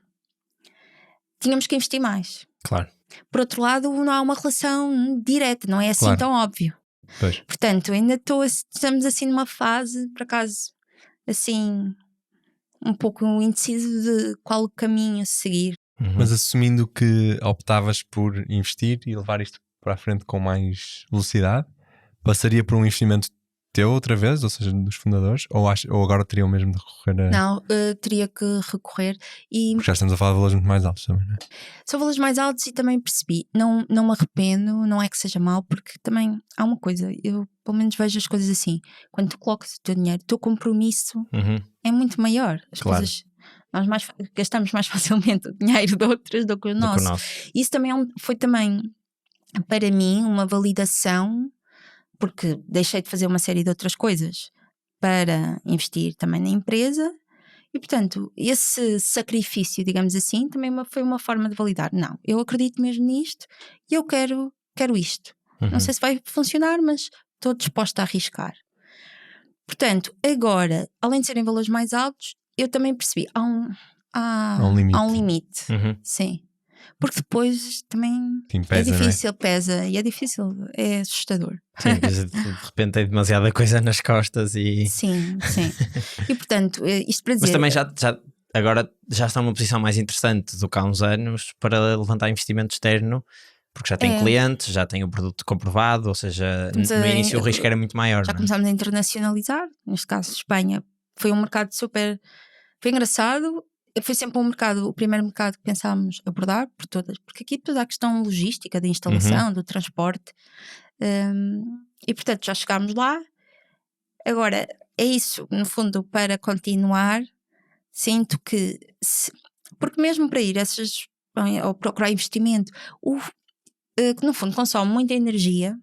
tínhamos que investir mais. Claro. Por outro lado, não há uma relação direta, não é assim tão óbvio. Pois. Portanto, ainda estamos assim numa fase, por acaso, assim, um pouco indeciso de qual o caminho a seguir. Mas assumindo que optavas por investir e levar isto para a frente com mais velocidade, passaria por um investimento teu outra vez, ou seja, dos fundadores, ou agora teriam mesmo de recorrer a... Não, teria que recorrer e... Porque já estamos a falar de valores muito mais altos também, não é? São valores mais altos e também percebi, não me arrependo, não é que seja mau, porque também há uma coisa, eu pelo menos vejo as coisas assim, quando tu colocas o teu dinheiro, o teu compromisso é muito maior. As coisas, nós gastamos mais facilmente o dinheiro de outras do que o nosso. Isso também foi também, para mim, uma validação, porque deixei de fazer uma série de outras coisas para investir também na empresa e, portanto, esse sacrifício, digamos assim, também foi uma forma de validar. Não, eu acredito mesmo nisto e eu quero isto. Não sei se vai funcionar, mas estou disposta a arriscar. Portanto, agora, além de serem valores mais altos, eu também percebi, há um limite. Sim. Porque depois também é difícil, pesa e é difícil, é assustador. Sim, de repente tem demasiada coisa nas costas e... Sim. E portanto, isto para dizer... Mas também agora já está numa posição mais interessante do que há uns anos para levantar investimento externo, porque já tem clientes, já tem o produto comprovado, ou seja, no início o risco era muito maior. Já começámos a internacionalizar, neste caso Espanha foi um mercado super... Foi engraçado. Foi sempre o primeiro mercado que pensámos abordar porque aqui toda a questão logística, da instalação, do transporte, e portanto já chegámos lá. Agora é isso, no fundo, para continuar, sinto que porque mesmo para ir ou procurar investimento, que no fundo consome muita energia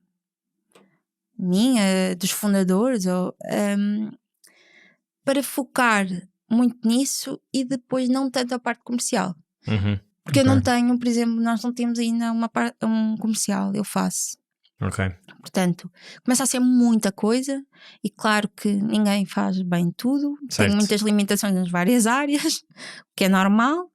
minha, dos fundadores, para focar muito nisso e depois não tanto a parte comercial. Porque eu não tenho, por exemplo, nós não temos ainda um comercial, eu faço. Portanto, começa a ser muita coisa e claro que ninguém faz bem tudo, tenho muitas limitações nas várias áreas, o que é normal.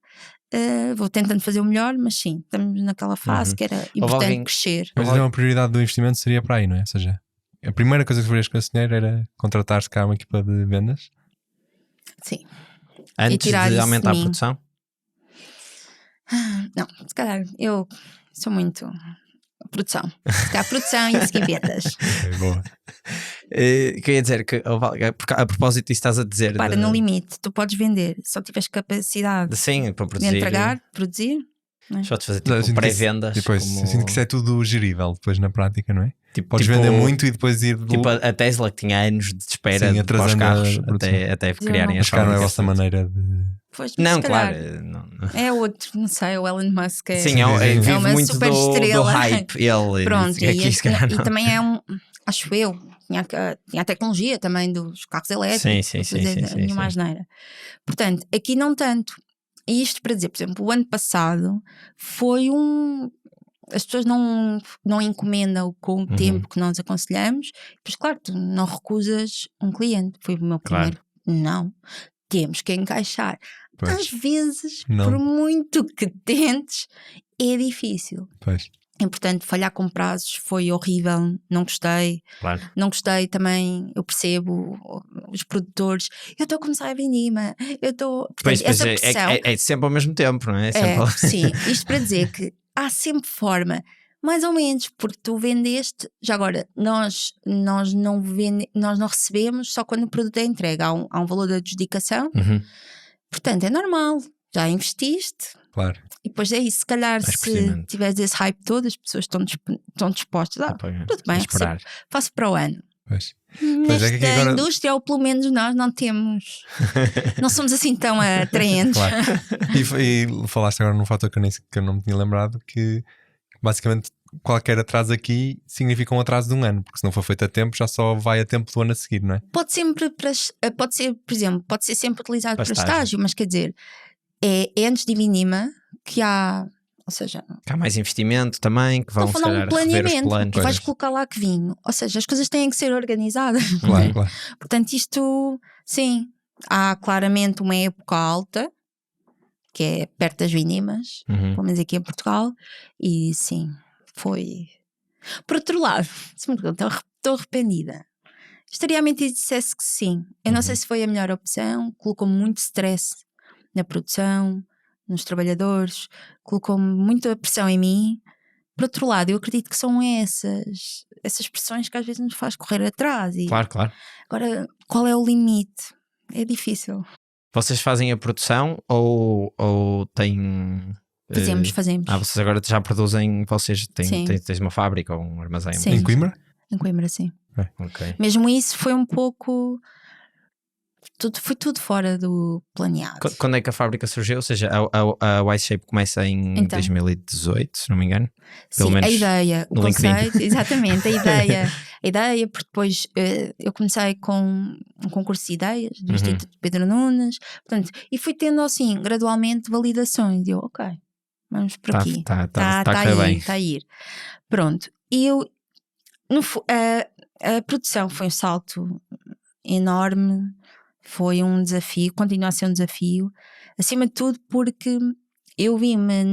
Vou tentando fazer o melhor, mas sim, estamos naquela fase que era importante crescer. Mas então a prioridade do investimento seria para aí, não é? Ou seja, a primeira coisa que farias com esse dinheiro era contratar-se cá uma equipa de vendas? Sim. Antes de aumentar a produção? Não, se calhar eu sou muito produção. Se calhar produção e a seguir vendas. Boa. Queria dizer que a propósito disso estás a dizer... Para no limite, tu podes vender, só tiveres capacidade para produzir, de entregar, produzir. Só te fazer tipo pré-vendas. Depois, sinto que isso é tudo gerível depois na prática, não é? Podes vender muito e depois ir... Tipo a Tesla que tinha anos de espera para os carros até criarem as fábricas. Mas cá não é a vossa maneira de... Pois, não, claro. É outro, não sei, o Elon Musk vive uma muito super estrela. do hype. Ele, pronto, e também é acho eu, tinha a tecnologia também dos carros elétricos. Sim. Mais neira. Portanto, aqui não tanto. E isto para dizer, por exemplo, o ano passado foi as pessoas não encomendam com o tempo que nós aconselhamos, pois claro, tu não recusas um cliente, foi o meu primeiro, não, temos que encaixar. Pois. Às vezes, Não. por muito que tentes, é difícil. Pois. E, portanto, falhar com prazos foi horrível, não gostei. Claro. Não gostei também, eu percebo os produtores. Eu estou a começar a Vindima, eu estou. Pois, Essa pressão. é sempre ao mesmo tempo, não é? É sempre Sim, isto para dizer que há sempre forma, mais ou menos, porque tu vendeste, já agora, nós não recebemos só quando o produto é entregue, há um valor de adjudicação, Uhum. portanto é normal, já investiste. Claro. E depois é isso, se calhar Mais se pertinente. tiveres esse hype todo, as pessoas estão dispostas, tudo bem, esperar. faço para o ano. Pois. Nesta é que agora- indústria, ou pelo menos nós não temos, não somos assim tão atraentes. Claro. E falaste agora num fator que eu não me tinha lembrado, que basicamente qualquer atraso aqui significa um atraso de um ano, porque se não for feito a tempo já só vai a tempo do ano a seguir, não é? Pode ser, por exemplo, pode ser sempre utilizado Para para estágio. estágio, mas quer dizer, é antes de Vinima que há, ou seja, Que há mais investimento também, que vão estou se a falar calhar um rever os planeamento, planos. tu vais colocar lá que vinho, ou seja, as coisas têm que ser organizadas. Claro, claro. Portanto, isto, sim, há claramente uma época alta, que é perto das Vinimas, Uhum. pelo menos aqui em Portugal, e sim, foi. Por outro lado, se me perguntam, estou arrependida. Estaria a mentir se dissesse que sim. Eu não sei se foi a melhor opção, colocou muito stress na produção, nos trabalhadores, colocou muita pressão em mim. Por outro lado, eu acredito que são essas pressões que às vezes nos faz correr atrás. E Claro, claro. agora, qual é o limite? É difícil. Vocês fazem a produção ou têm. Fazemos. Vocês agora já produzem, vocês Sim. tens uma fábrica ou um armazém? Sim. Em Coimbra? Em Coimbra, sim. Ok. Mesmo isso foi um pouco. Foi tudo fora do planeado. Quando é que a fábrica surgiu? Ou seja, a Wise Shape começa em Então. 2018, se não me engano. Pelo Sim, menos a ideia, o no LinkedIn. conceito, exatamente, a ideia, porque depois eu comecei com um concurso de ideias do Instituto de Pedro Nunes, portanto, e fui tendo assim, gradualmente, validações. E eu, ok, vamos por aqui. Tá a Está correr bem. Está a ir. Pronto. E eu, a produção foi um salto enorme, foi um desafio, continua a ser um desafio, acima de tudo porque eu vi-me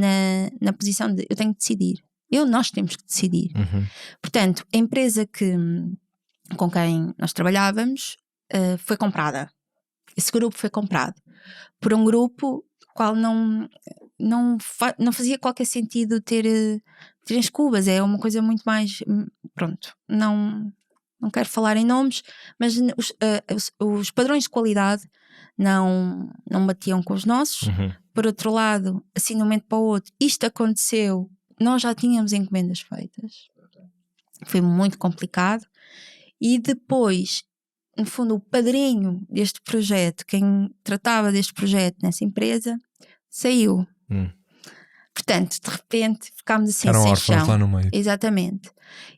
na posição de eu tenho que decidir. Nós temos que decidir. Uhum. Portanto, a empresa com quem nós trabalhávamos foi comprada. Esse grupo foi comprado por um grupo qual não fazia qualquer sentido ter as Cubas. É uma coisa muito mais. Pronto, não quero falar em nomes, mas os padrões de qualidade não batiam com os nossos. Uhum. Por outro lado, assim de um momento para o outro, isto aconteceu, nós já tínhamos encomendas feitas. Foi muito complicado. E depois, no fundo, o padrinho deste projeto, quem tratava deste projeto nessa empresa, saiu. Portanto, de repente, ficámos assim Eram sem órfãos chão. lá no meio. Exatamente.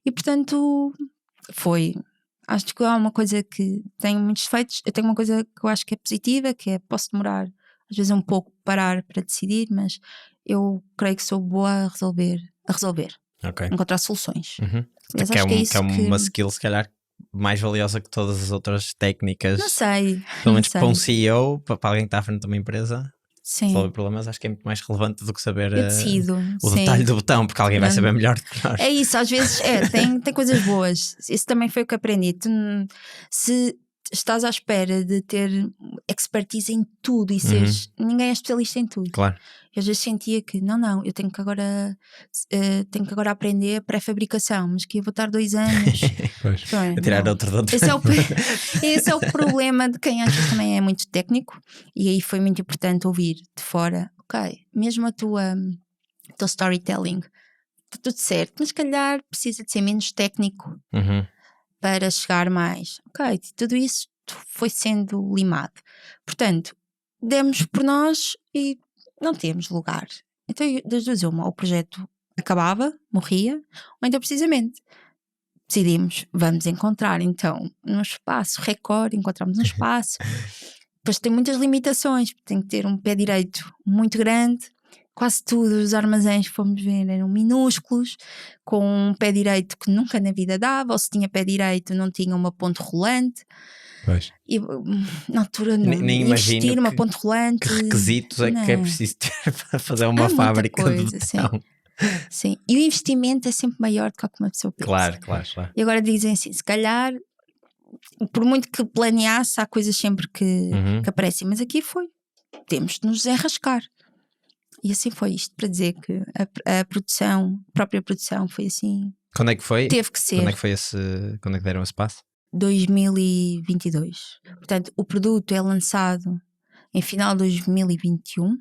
E portanto, acho que há uma coisa que tem muitos defeitos. Eu tenho uma coisa que eu acho que é positiva, que é posso demorar às vezes um pouco parar para decidir, mas eu creio que sou boa a resolver, Ok. encontrar soluções. Uhum. Mas Que é, acho que é isso uma skill, se calhar, mais valiosa que todas as outras técnicas. Não sei. Pelo menos não sei. para um CEO, para alguém que está à frente de uma empresa, Sim. resolver problemas, acho que é muito mais relevante do que saber Eu decido. o sim. detalhe do botão, porque alguém vai Não. saber melhor do que nós. É isso, às vezes tem coisas boas. Isso também foi o que aprendi. Se estás à espera de ter expertise em tudo e seres. Ninguém é especialista em tudo. Claro. Eu às vezes sentia que não, eu tenho que agora aprender a pré-fabricação, mas que eu vou estar 2 anos. Pois. Pronto, A tirar não. outro. Esse é o problema de quem às vezes também é muito técnico, e aí foi muito importante ouvir de fora, ok, mesmo o teu storytelling está tudo certo, mas se calhar precisa de ser menos técnico Uhum. para chegar mais. Ok, tudo isso foi sendo limado. Portanto, demos por nós e não temos lugar. Então, das duas uma, o projeto acabava, morria, ou então precisamente decidimos, vamos encontrar então num espaço recorde, encontramos um espaço, depois tem muitas limitações, tem que ter um pé direito muito grande, quase tudo os armazéns que fomos ver eram minúsculos, com um pé direito que nunca na vida dava, ou se tinha pé direito não tinha uma ponte rolante. Pois. E na altura não Nem investir imagino uma ponte rolante. Que requisitos é que é Não. preciso ter para fazer uma Há muita fábrica de coisa, sim. botão? Sim. E o investimento é sempre maior do que o que uma pessoa pensa. Claro. E agora dizem assim, se calhar, por muito que planeasse, há coisas sempre que aparecem. Mas aqui foi, temos de nos enrascar. E assim foi isto, para dizer que a produção, a própria produção foi assim. Quando é que foi? Teve que ser. Quando é que foi quando é que deram esse passo? 2022. Portanto, o produto é lançado em final de 2021.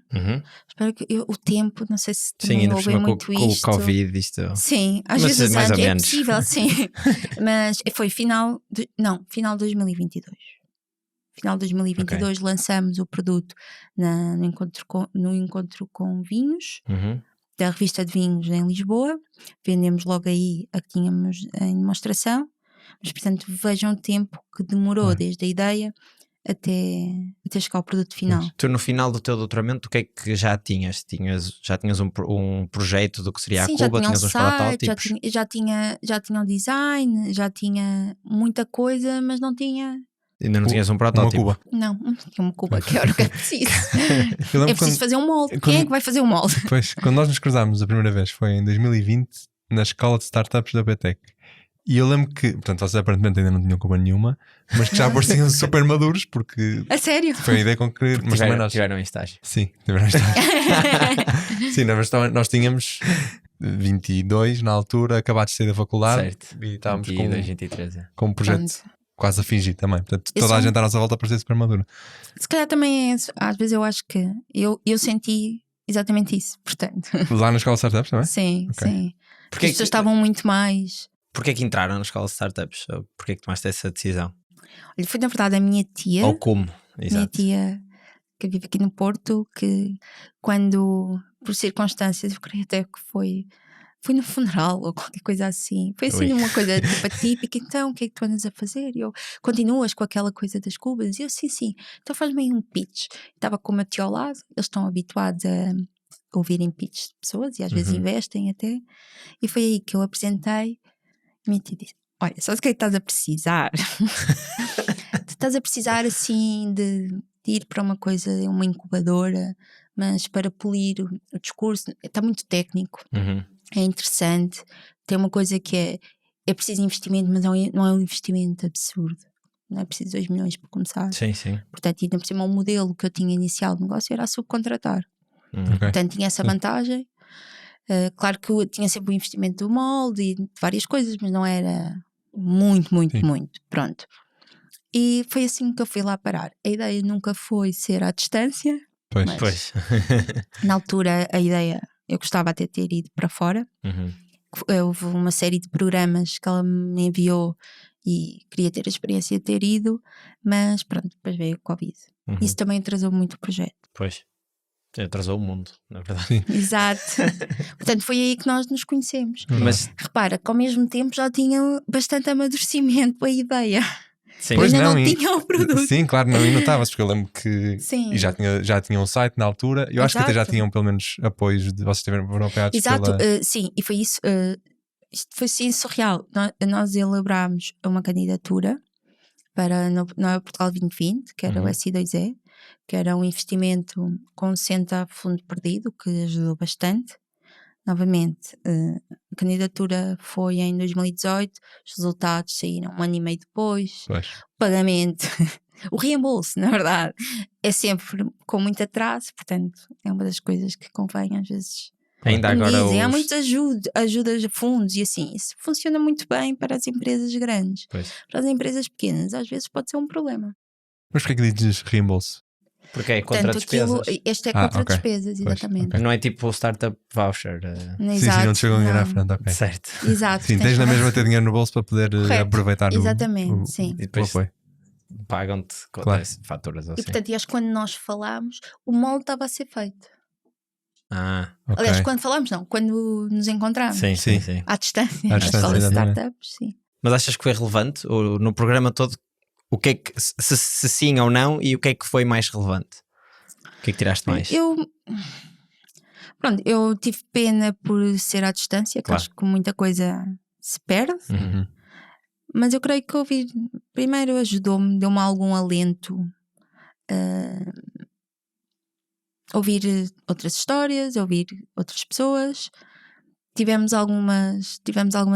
Espero que o tempo, não sei se também ainda por ouvem cima muito com isto. O Covid, isto. Sim, às Mas vezes mais ou é menos. possível, sim. Mas foi final de 2022. Final de 2022 lançamos o produto no encontro com vinhos da revista de vinhos em Lisboa. Vendemos logo aí a que tínhamos em demonstração. Mas, portanto, vejam o tempo que demorou desde a ideia até chegar ao produto final. Tu no final do teu doutoramento, o que é que já tinhas? Já tinhas um projeto do que seria Sim, a Cuba? Tinhas uns site, protótipos? já tinha o design, já tinha muita coisa, mas não tinha... Ainda não tinhas um protótipo? Uma Cuba. Não tinha uma Cuba, que era o que é preciso. Eu lembro É preciso fazer um molde. Quem é que vai fazer o molde? Pois, quando nós nos cruzámos a primeira vez foi em 2020 na escola de startups da BTEC. E eu lembro que, portanto, vocês aparentemente ainda não tinham Cuba nenhuma, mas que já pareciam super maduros, porque A sério? foi a ideia com que. Mas também nós. Tiveram em estágio. Sim, tiveram em estágio. Sim, não, mas nós tínhamos 22 na altura, acabados de sair da faculdade. Certo. E estávamos 22, 23. com um projeto quase a fingir também. Portanto, toda a gente à nossa volta parecia super madura. Se calhar também é, às vezes eu acho que eu senti exatamente isso, portanto. Lá na escola de startups também? Sim, Ok. sim. Porque As pessoas estavam muito mais... Porquê que entraram na escola de startups? Ou porquê que tomaste essa decisão? Olha, foi na verdade a minha tia. Ou como? Minha Exato. tia que vive aqui no Porto, que quando, por circunstâncias, eu creio até que foi no funeral ou qualquer coisa assim. Foi assim uma coisa tipo atípica. Então, o que é que tu andas a fazer? E eu, continuas com aquela coisa das cubas? E eu, sim. Então faz-me aí um pitch. Estava com o meu tio ao lado, eles estão habituados a ouvirem pitches de pessoas e às vezes investem até. E foi aí que eu apresentei. E minha tia disse: olha, sabes o que é que estás a precisar? Tu estás a precisar assim de ir para uma coisa, uma incubadora, mas para polir o discurso. Está muito técnico. É interessante. Tem uma coisa que é preciso investimento, mas não é um investimento absurdo. Não é preciso 2 milhões para começar. Sim. Portanto, ainda por cima, o modelo que eu tinha inicial de negócio era a subcontratar. Okay. Portanto, tinha essa vantagem. Claro que eu tinha sempre o investimento do molde e de várias coisas, mas não era muito. Pronto. E foi assim que eu fui lá parar. A ideia nunca foi ser à distância. Pois. Na altura, a ideia, eu gostava até de ter ido para fora. Houve uma série de programas que ela me enviou e queria ter a experiência de ter ido, mas pronto, depois veio o Covid. Isso também atrasou muito o projeto. Pois. Atrasou o mundo, na verdade. Sim. Exato. Portanto, foi aí que nós nos conhecemos. Mas repara que ao mesmo tempo já tinha bastante amadurecimento a ideia. sim. Pois ainda não e- tinha o produto. Sim, claro, não, e notava-se, porque eu lembro que Sim. e já tinha um site na altura. Eu acho que até já Exato. tinham pelo menos apoios de vocês foram apoiados Exato, pela... sim, e foi isso. Isto foi sim surreal. Nós elaborámos uma candidatura para no Portugal 2020, que era o SI2E, que era um investimento com 60 fundo perdido, que ajudou bastante. Novamente, a candidatura foi em 2018, os resultados saíram 1 ano e meio depois. Pois. O pagamento, o reembolso, na verdade, é sempre com muito atraso, portanto, é uma das coisas que convém às vezes. Ainda Como agora dizem, há muitas ajudas a fundos e assim, isso funciona muito bem para as empresas grandes. Pois. Para as empresas pequenas, às vezes pode ser um problema. Mas porquê que dizes reembolso? Porque é contra Portanto, despesas. este é Ah, contra ok. despesas, Pois, exatamente. ok. Não é tipo o startup voucher. Exato, Sim, não te chegam a dinheiro à não. frente, ok. Certo. Exato. Sim, tens na mesma ter dinheiro no bolso para poder Correto. aproveitar Exatamente, sim. E depois apoio. pagam-te Claro. faturas ou E assim. portanto, acho que quando nós falámos, o molde estava a ser feito. Ah, Ok. Aliás, quando falámos, não, quando nos encontramos. sim. Sim. À distância, À na distância, escola de exatamente. startups, sim. Mas achas que foi relevante no programa todo? O que é que, se sim ou não, e o que é que foi mais relevante? O que é que tiraste mais? Pronto, eu tive pena por ser à distância, que Claro. acho que muita coisa se perde. Uhum. Mas eu creio que ouvir primeiro ajudou-me, deu-me algum alento. Ouvir outras histórias, ouvir outras pessoas. Tivemos algumas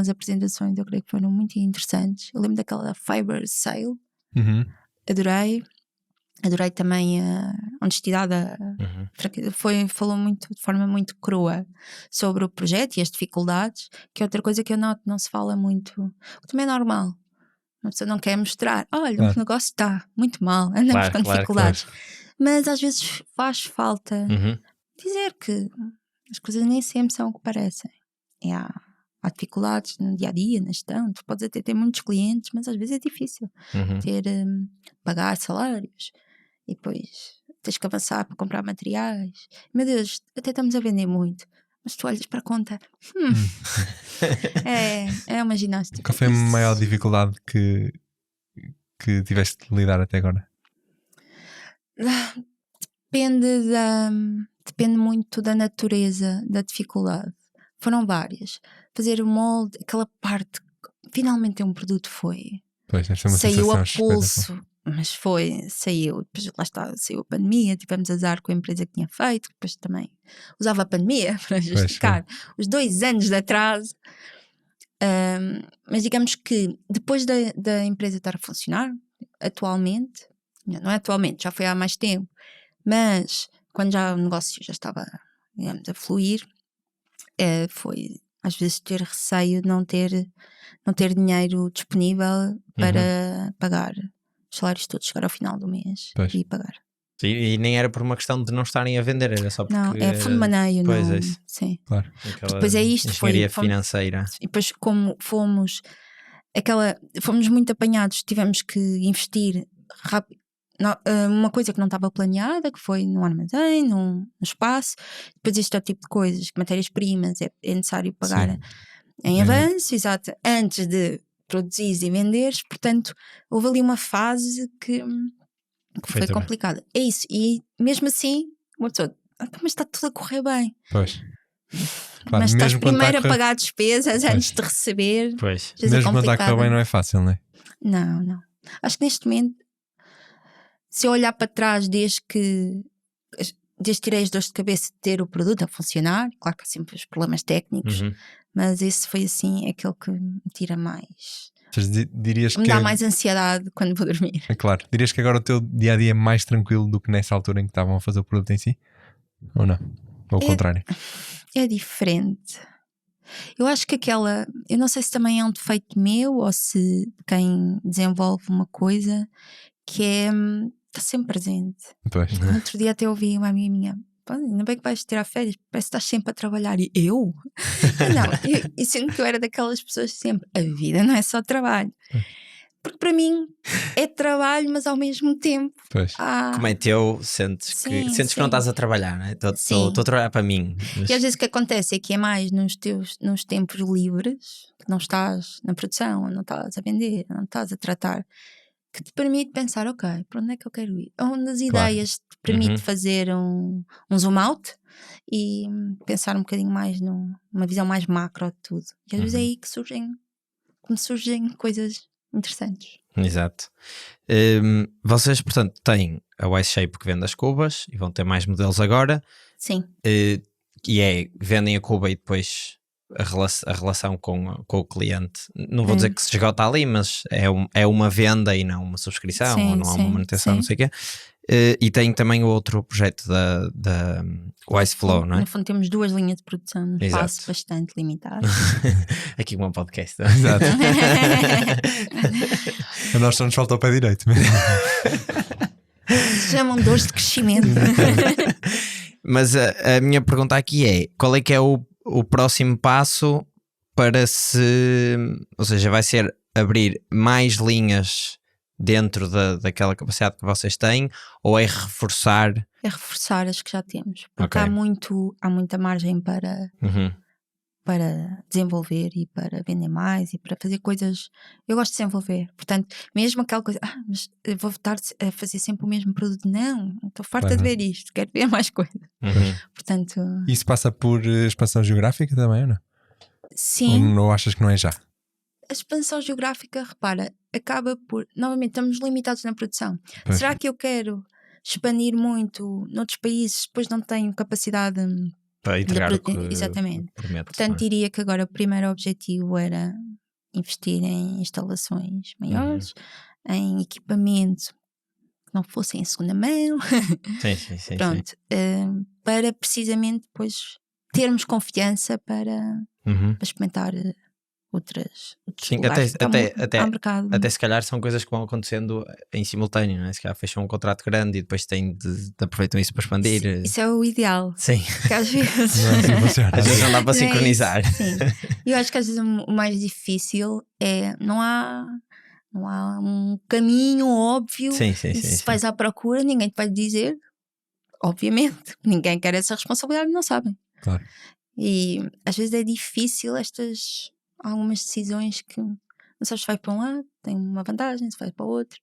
apresentações, eu creio que foram muito interessantes. Eu lembro daquela Fiber Sale, Uhum. adorei também a honestidade. Falou muito, de forma muito crua sobre o projeto e as dificuldades, que é outra coisa que eu noto, não se fala muito, que também é normal. Uma pessoa não quer mostrar, olha, Claro. o negócio está muito mal, andamos com dificuldades. Mas às vezes faz falta dizer que as coisas nem sempre são o que parecem. Há dificuldades no dia a dia, na gestão. Tu podes até ter muitos clientes, mas às vezes é difícil pagar salários e depois tens que avançar para comprar materiais. Meu Deus, até estamos a vender muito, mas tu olhas para a conta, é uma ginástica. Qual foi a maior dificuldade que tiveste de lidar até agora? Depende muito da natureza da dificuldade. Foram várias. Fazer o molde, aquela parte, finalmente um produto Pois, deve ser uma saiu a sensação pulso, mas saiu. Depois lá está, saiu a pandemia, tivemos azar com a empresa que tinha feito, depois também usava a pandemia para justificar os 2 anos de atraso. Mas digamos que depois da empresa estar a funcionar, atualmente, não é atualmente, já foi há mais tempo, mas quando já o negócio já estava, digamos, a fluir, foi às vezes ter receio de não ter dinheiro disponível para pagar os salários todos, chegar ao final do mês e pagar. Sim, e nem era por uma questão de não estarem a vender, era só porque... Não, é fundo de maneio, pois não. É isso. Sim. Claro. Depois é isto, engenharia financeira. E depois como fomos muito apanhados, tivemos que investir rápido. Uma coisa que não estava planeada, que foi no armazém, no espaço. Depois este é o tipo de coisas, matérias-primas, é necessário pagar em avanço, exato, antes de produzires e venderes. Portanto, houve ali uma fase que foi complicada. É isso, e mesmo assim uma pessoa, mas está tudo a correr bem. Pois. Claro, mas estás primeiro a correr... pagar despesas antes de receber. Pois. Mesmo quando está a correr bem não é fácil, não é? Não. Acho que neste momento, se eu olhar para trás desde que tirei as dores de cabeça de ter o produto a funcionar, claro que há sempre os problemas técnicos, mas esse foi assim aquele que me tira mais. Dirias me dá mais ansiedade quando vou dormir. É claro. Dirias que agora o teu dia a dia é mais tranquilo do que nessa altura em que estavam a fazer o produto em si? Ou não? Ou o contrário? É diferente. Eu acho que eu não sei se também é um defeito meu ou se quem desenvolve uma coisa que está sempre presente. Pois. No outro dia até ouvi uma amiga minha, ainda bem que vais tirar férias, parece que estás sempre a trabalhar. E eu? Não, eu sinto que eu era daquelas pessoas sempre, a vida não é só trabalho. Porque para mim é trabalho, mas ao mesmo tempo. Pois. Como é teu, sentes que não estás a trabalhar, não é? Estou a trabalhar para mim. Mas... E às vezes o que acontece é que é mais nos tempos livres, que não estás na produção, não estás a vender, não estás a tratar, que te permite pensar, ok, para onde é que eu quero ir? Onde as ideias te permite fazer um zoom out e pensar um bocadinho mais numa visão mais macro de tudo. E às vezes é aí que surgem coisas interessantes. Exato. Vocês, portanto, têm a Wise Shape que vende as cubas e vão ter mais modelos agora. Sim. E vendem a cuba e depois a relação com o cliente. Não vou dizer que se esgota ali, mas é uma venda e não uma subscrição, ou não há uma manutenção, não sei o quê. E tem também o outro projeto da Wise Flow, não é? No fundo temos 2 linhas de produção num espaço bastante limitado. Aqui com um podcast. Exato. A nós só nos falta o pé direito mesmo. Se chamam dores de crescimento. Mas a minha pergunta aqui é, qual é que é o próximo passo para ou seja, vai ser abrir mais linhas dentro daquela capacidade que vocês têm, ou é reforçar? É reforçar as que já temos, porque há muita margem para para desenvolver e para vender mais e para fazer coisas. Eu gosto de desenvolver. Portanto, mesmo aquela coisa, mas eu vou estar a fazer sempre o mesmo produto. Não, estou farta de ver isto, quero ver mais coisa. Portanto, Isso passa por expansão geográfica também, ou não? sim. Ou achas que não é já? A expansão geográfica, repara, acaba por. Novamente, estamos limitados na produção. Pois. Será que eu quero expandir muito noutros países, depois não tenho capacidade Para entregar o que exatamente. promete. Portanto, diria que agora o primeiro objetivo era investir em instalações maiores, em equipamento que não fossem em segunda mão. Sim. Pronto, para precisamente depois termos confiança para experimentar outros Sim, lugares, há mercado. até se calhar são coisas que vão acontecendo em simultâneo, não é? Se calhar fecham um contrato grande e depois têm de aproveitam isso para expandir. Isso é o ideal. Sim. Que às vezes Não é assim que funciona. Às vezes não dá para não é sincronizar. isso, sim. Eu acho que às vezes o mais difícil é não há um caminho óbvio. Sim. Se vais à procura, ninguém te vai dizer, obviamente, ninguém quer essa responsabilidade, não sabem. Claro. E às vezes é difícil algumas decisões que não sabes se vai para um lado, tem uma vantagem, se vai para o outro.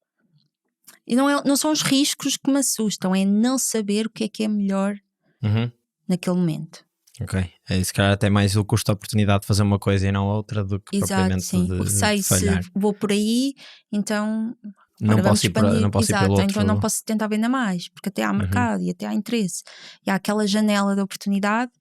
E não são os riscos que me assustam, é não saber o que é melhor naquele momento. Ok. É se calhar até mais o custo de oportunidade de fazer uma coisa e não outra do que propriamente sim. de O receio, falhar. se vou por aí, então Não posso ir expandir. não posso ir Exato, pelo outro. então não posso tentar vender mais, porque até há mercado e até há interesse. E há aquela janela de oportunidade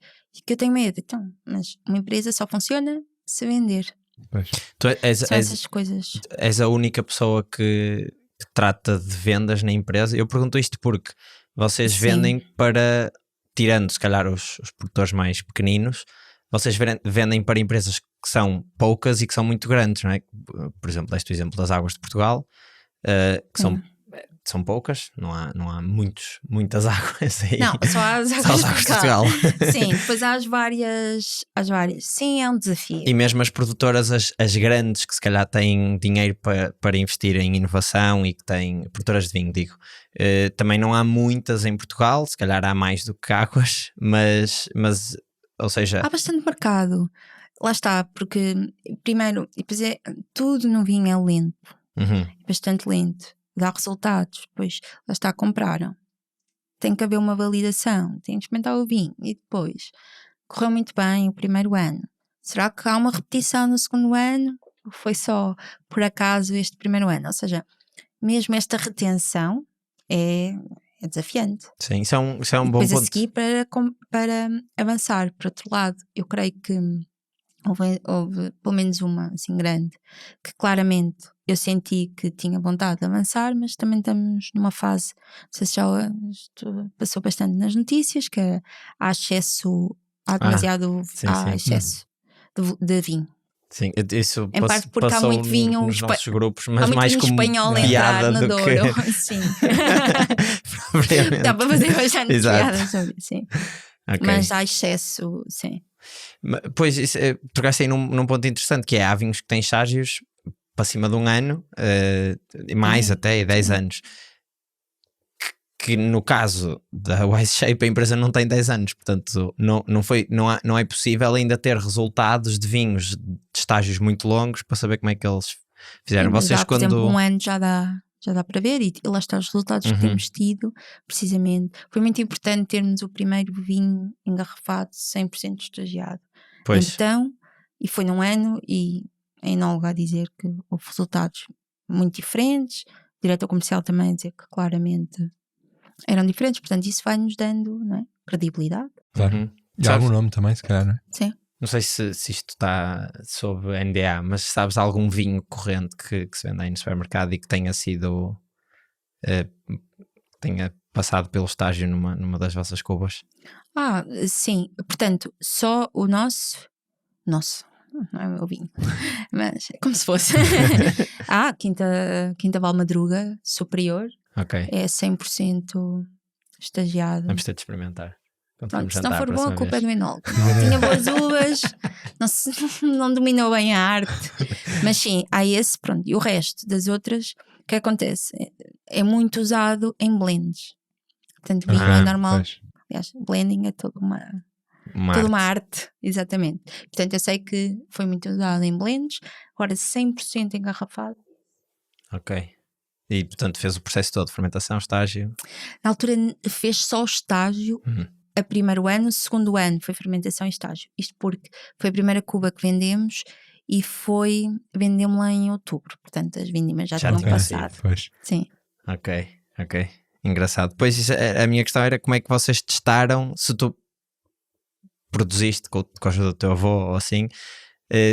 que eu tenho medo. Então, mas uma empresa só funciona se vender. Pois. Tu São essas coisas. És a única pessoa que trata de vendas na empresa. Eu pergunto isto porque vocês vendem para, tirando se calhar os produtores mais pequeninos, vocês vendem para empresas que são poucas e que são muito grandes, não é? Por exemplo, deste o exemplo das Águas de Portugal, que são poucas, não há muitas águas aí. Não, só há as Só as Águas de Portugal. Sim, depois há as várias. Sim, é um desafio. E mesmo as produtoras, as grandes, que se calhar têm dinheiro para investir em inovação e que têm, produtoras de vinho, digo, também não há muitas em Portugal, se calhar há mais do que Águas, mas ou seja... Há bastante mercado. Lá está, porque primeiro, depois tudo no vinho é lento, bastante lento. Dá resultados, depois lá está, compraram, tem que haver uma validação, tem que experimentar o vinho e depois correu muito bem o primeiro ano, será que há uma repetição no segundo ano ou foi só por acaso este primeiro ano? Ou seja, mesmo esta retenção é desafiante. Sim, isso é um bom depois ponto. A seguir para avançar. Por outro lado, eu creio que houve pelo menos uma assim grande que claramente eu senti que tinha vontade de avançar, mas também estamos numa fase, não sei se já passou bastante nas notícias, que há demasiado excesso de vinho. Sim, isso em parte porque há muito vinho nos nossos grupos, mas há muito mais vinho como espanhol piada entrar no do Douro. que... Sim. Propriamente. Dá para fazer bastante Exato. piadas sobre isso, sim. Okay. Mas há excesso, sim. Pois, tocaste aí num ponto interessante, que é, há vinhos que têm estágios para cima de um ano, mais até 10 anos, que no caso da Wise Shape a empresa não tem 10 anos, portanto não é possível ainda ter resultados de vinhos de estágios muito longos para saber como é que eles fizeram. Vocês por exemplo, um ano já dá para ver, e lá estão os resultados que temos tido, precisamente. Foi muito importante termos o primeiro vinho engarrafado 100% estagiado. Pois. Então, e foi num ano, e é inálogo a dizer que houve resultados muito diferentes, o diretor comercial também a dizer que claramente eram diferentes, portanto isso vai-nos dando, não é, credibilidade. Claro. E algum nome também, se calhar, não é? Sim. Não sei se isto está sob NDA, mas sabes algum vinho corrente que se vende aí no supermercado e que tenha sido tenha passado pelo estágio numa das vossas cubas? Sim, portanto só o nosso não é o meu vinho, mas é como se fosse Quinta Valmadruga Superior, é 100% estagiado. Vamos ter de experimentar. Pronto, se não for bom, a culpa é do enólogo. Tinha boas uvas, não dominou bem a arte, mas sim, há esse, pronto. E o resto das outras, o que acontece? É muito usado em blends. Portanto, vinho é normal. Pois. Aliás, blending é toda uma toda uma arte, exatamente. Portanto, eu sei que foi muito usado em blends, agora 100% engarrafado. Ok. E portanto fez o processo todo, fermentação, estágio. Na altura fez só o estágio a primeiro ano, o segundo ano foi fermentação e estágio. Isto porque foi a primeira cuba que vendemos e vendemos-la em outubro. Portanto, as vindimas já tinham passado. Pois. Sim. Ok. Engraçado. Depois a minha questão era como é que vocês testaram, se tu produziste com a ajuda do teu avô ou assim,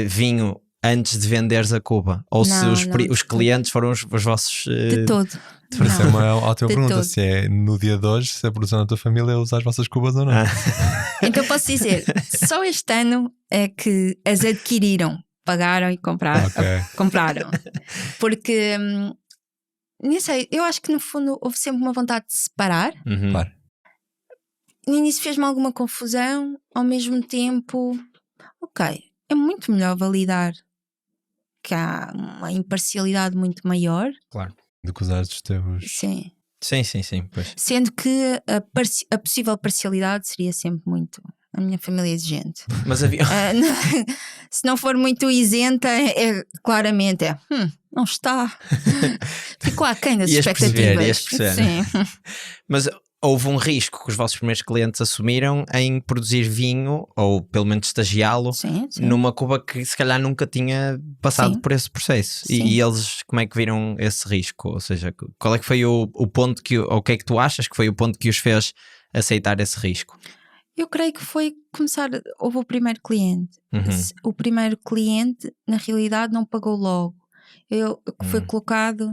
vinho antes de venderes a Cuba? Ou se os clientes foram os vossos... De todo. Isso é uma ótima pergunta, todo. se é no dia de hoje, se a produção da tua família usa as vossas cubas ou não. Então posso dizer, só este ano é que as adquiriram, pagaram e compraram. Compraram. Porque, nem sei, eu acho que no fundo houve sempre uma vontade de separar. Claro. No início fez-me alguma confusão, ao mesmo tempo, ok, é muito melhor validar que há uma imparcialidade muito maior. Claro. Do que usar os teus... Sim. Sim, pois. Sendo que a possível parcialidade seria sempre muito... A minha família é exigente. Mas havia... se não for muito isenta, claramente não está. Ficou aquém das expectativas. Ias perceber. Sim. Mas houve um risco que os vossos primeiros clientes assumiram em produzir vinho, ou pelo menos estagiá-lo, numa cuba que se calhar nunca tinha passado por esse processo. E eles, como é que viram esse risco? Ou seja, qual é que foi o ponto ou o que é que tu achas que foi o ponto que os fez aceitar esse risco? Eu creio que foi começar, houve o primeiro cliente. O primeiro cliente, na realidade, não pagou logo. Foi colocado,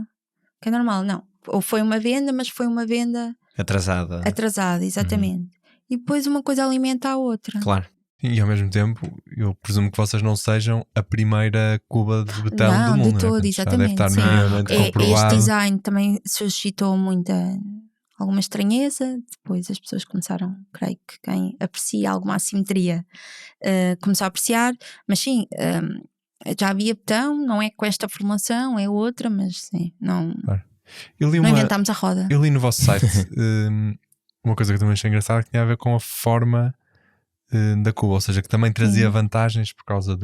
que é normal, não. Ou foi uma venda, mas foi uma venda... Atrasada, exatamente. E depois uma coisa alimenta a outra. Claro. E ao mesmo tempo, eu presumo que vocês não sejam a primeira cuba de betão do mundo. Não, de todo, exatamente. Já deve estar minimamente comprovado. Este design também suscitou alguma estranheza. Depois as pessoas começaram, creio que quem aprecia alguma assimetria começou a apreciar. Mas sim, já havia betão, não é com esta formulação, é outra, mas sim, não... Claro. Não inventámos a roda. Eu li no vosso site uma coisa que eu também achei engraçada, que tinha a ver com a forma da cuba, ou seja, que também trazia vantagens por causa